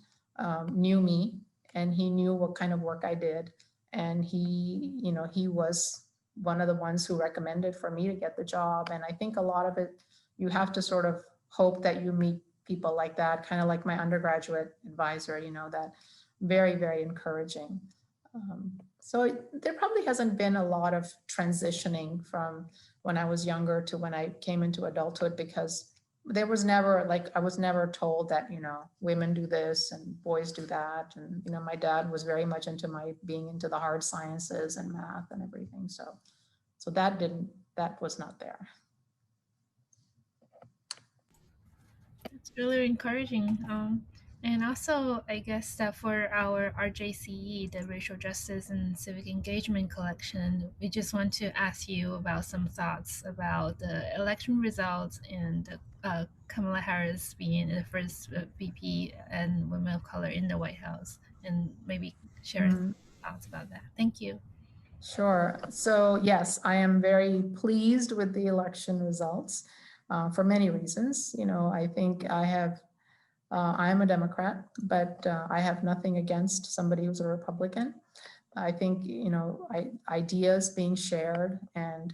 knew me and he knew what kind of work I did. And he was one of the ones who recommended for me to get the job. And I think a lot of it, you have to sort of hope that you meet people like that, kind of like my undergraduate advisor, that very, very encouraging. So there probably hasn't been a lot of transitioning from when I was younger to when I came into adulthood, because there was never, I was never told that, women do this and boys do that. And, my dad was very much into being into the hard sciences and math and everything. So that was not there. It's really encouraging. And also, I guess that for our RJCE, the Racial Justice and Civic Engagement Collection, we just want to ask you about some thoughts about the election results and Kamala Harris being the first VP and women of color in the White House, and maybe share some thoughts about that. Thank you. Sure. So yes, I am very pleased with the election results for many reasons. I think I'm a Democrat, but I have nothing against somebody who's a Republican. I think, ideas being shared and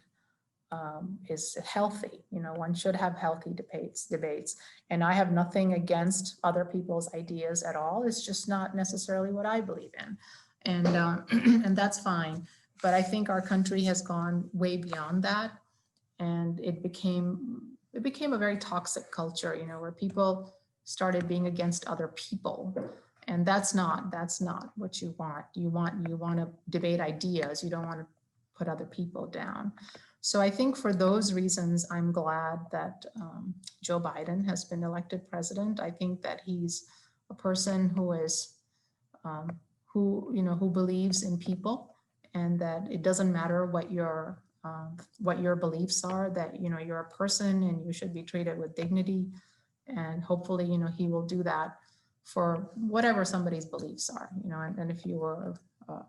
is healthy. One should have healthy debates. And I have nothing against other people's ideas at all. It's just not necessarily what I believe in. And, and that's fine. But I think our country has gone way beyond that. And it became a very toxic culture, where people started being against other people. And that's not what you want. You want to debate ideas. You don't want to put other people down. So I think for those reasons, I'm glad that Joe Biden has been elected president. I think that he's a person who is, who believes in people, and that it doesn't matter what your beliefs are, that, you're a person and you should be treated with dignity. And hopefully, he will do that for whatever somebody's beliefs are, and if you were a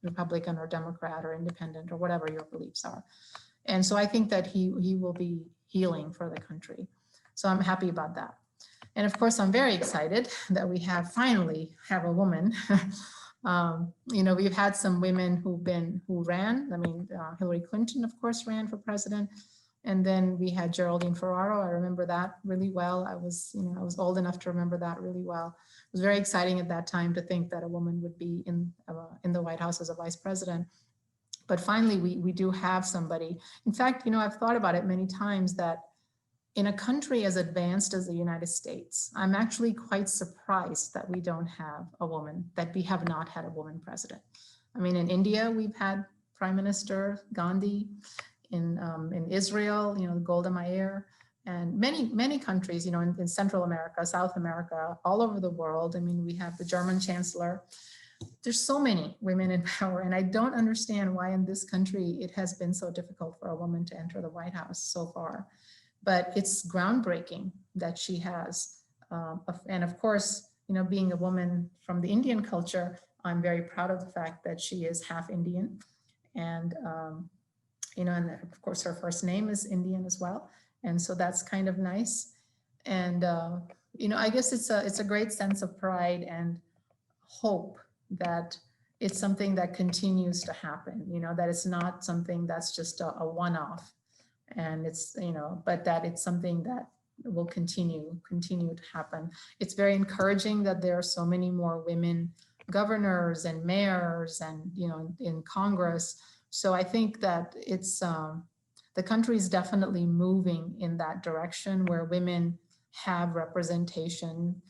Republican or Democrat or independent or whatever your beliefs are. And so I think that he will be healing for the country. So I'm happy about that. And of course, I'm very excited that we finally have a woman. We've had some women who ran. I mean, Hillary Clinton, of course, ran for president. And then we had Geraldine Ferraro. I remember that really well. I was old enough to remember that really well. It was very exciting at that time to think that a woman would be in the White House as a vice president. But finally, we do have somebody. In fact, I've thought about it many times that in a country as advanced as the United States, I'm actually quite surprised that we don't have a woman, that we have not had a woman president. I mean, in India, we've had Prime Minister Gandhi. in Israel, Golda Meir, and many countries, in Central America, South America, all over the world. I mean, we have the German Chancellor. There's so many women in power, and I don't understand why in this country it has been so difficult for a woman to enter the White House so far. But it's groundbreaking that she has. And of course, being a woman from the Indian culture, I'm very proud of the fact that she is half Indian. And, and of course, her first name is Indian as well. And so that's kind of nice. And, I guess it's a great sense of pride and hope that it's something that continues to happen, that it's not something that's just a one-off. And it's, but that it's something that will continue to happen. It's very encouraging that there are so many more women governors and mayors and, in Congress. So I think that it's, the country is definitely moving in that direction where women have representation,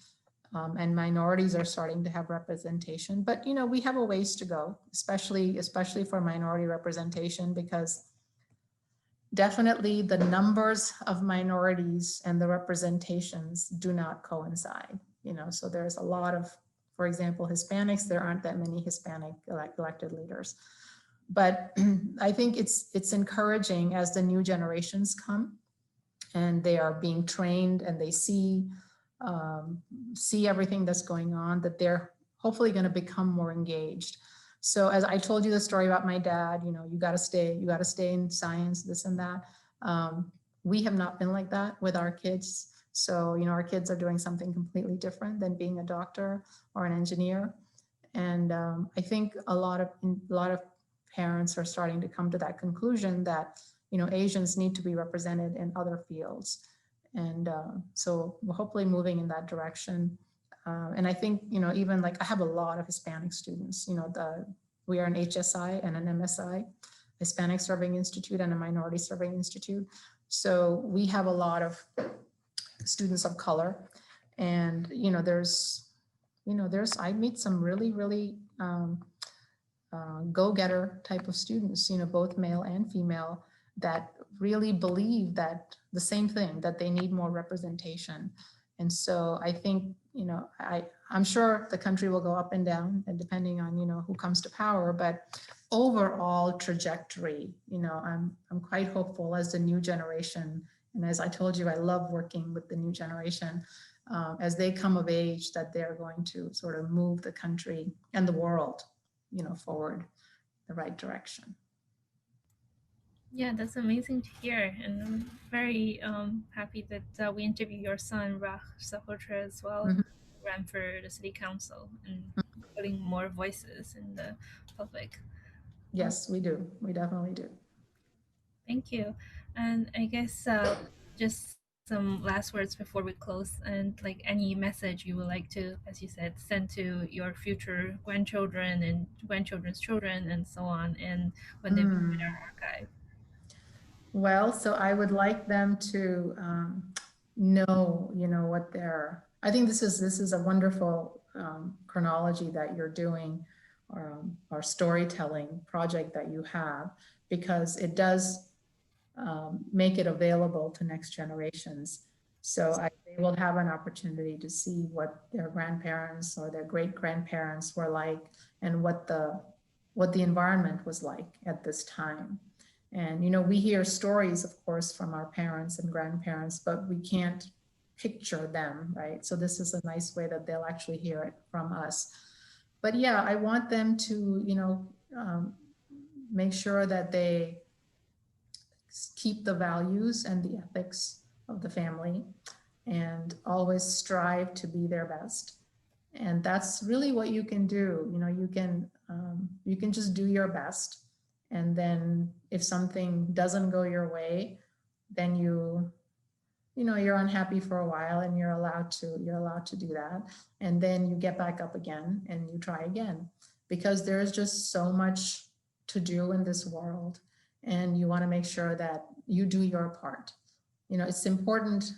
and minorities are starting to have representation. But, we have a ways to go, especially for minority representation, because definitely the numbers of minorities and the representations do not coincide, so there's a lot of, for example, Hispanics, there aren't that many Hispanic elected leaders. But I think it's encouraging as the new generations come and they are being trained and they see everything that's going on, that they're hopefully going to become more engaged. So as I told you the story about my dad, you got to stay in science, this and that. We have not been like that with our kids. So, our kids are doing something completely different than being a doctor or an engineer. And I think a lot of parents are starting to come to that conclusion that, Asians need to be represented in other fields. And so we're hopefully moving in that direction. And I think, even like I have a lot of Hispanic students, we are an HSI and an MSI, Hispanic Serving Institute and a Minority Serving Institute. So we have a lot of students of color. And, I meet some really, really go-getter type of students, both male and female, that really believe that the same thing, that they need more representation. And so I think, I'm sure the country will go up and down and depending on, who comes to power, but overall trajectory, I'm quite hopeful as the new generation. And as I told you, I love working with the new generation as they come of age, that they're going to sort of move the country and the world, forward the right direction. Yeah, that's amazing to hear, and I'm very happy that we interviewed your son Raj Sahotra as well, Mhm. ran for the city council and putting more voices in the public. Yes, we do. We definitely do. Thank you, and I guess just some last words before we close, and like any message you would like to, as you said, send to your future grandchildren and grandchildren's children and so on, and when they visit our archive. Well, so I would like them to know, what I think this is a wonderful chronology that you're doing, or storytelling project that you have, because it does make it available to next generations. So they will have an opportunity to see what their grandparents or their great grandparents were like, and what the environment was like at this time. And, we hear stories, of course, from our parents and grandparents, but we can't picture them, right? So this is a nice way that they'll actually hear it from us. But yeah, I want them to, make sure that they keep the values and the ethics of the family and always strive to be their best. And that's really what you can do. You can just do your best. And then if something doesn't go your way, then you're unhappy for a while, and you're allowed to do that. And then you get back up again and you try again, because there's just so much to do in this world. And you want to make sure that you do your part. It's important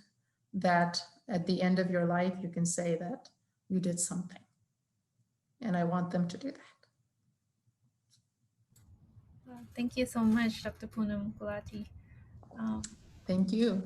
that at the end of your life, you can say that you did something. And I want them to do that. Thank you so much, Dr. Poonam Gulati. Um, Thank you.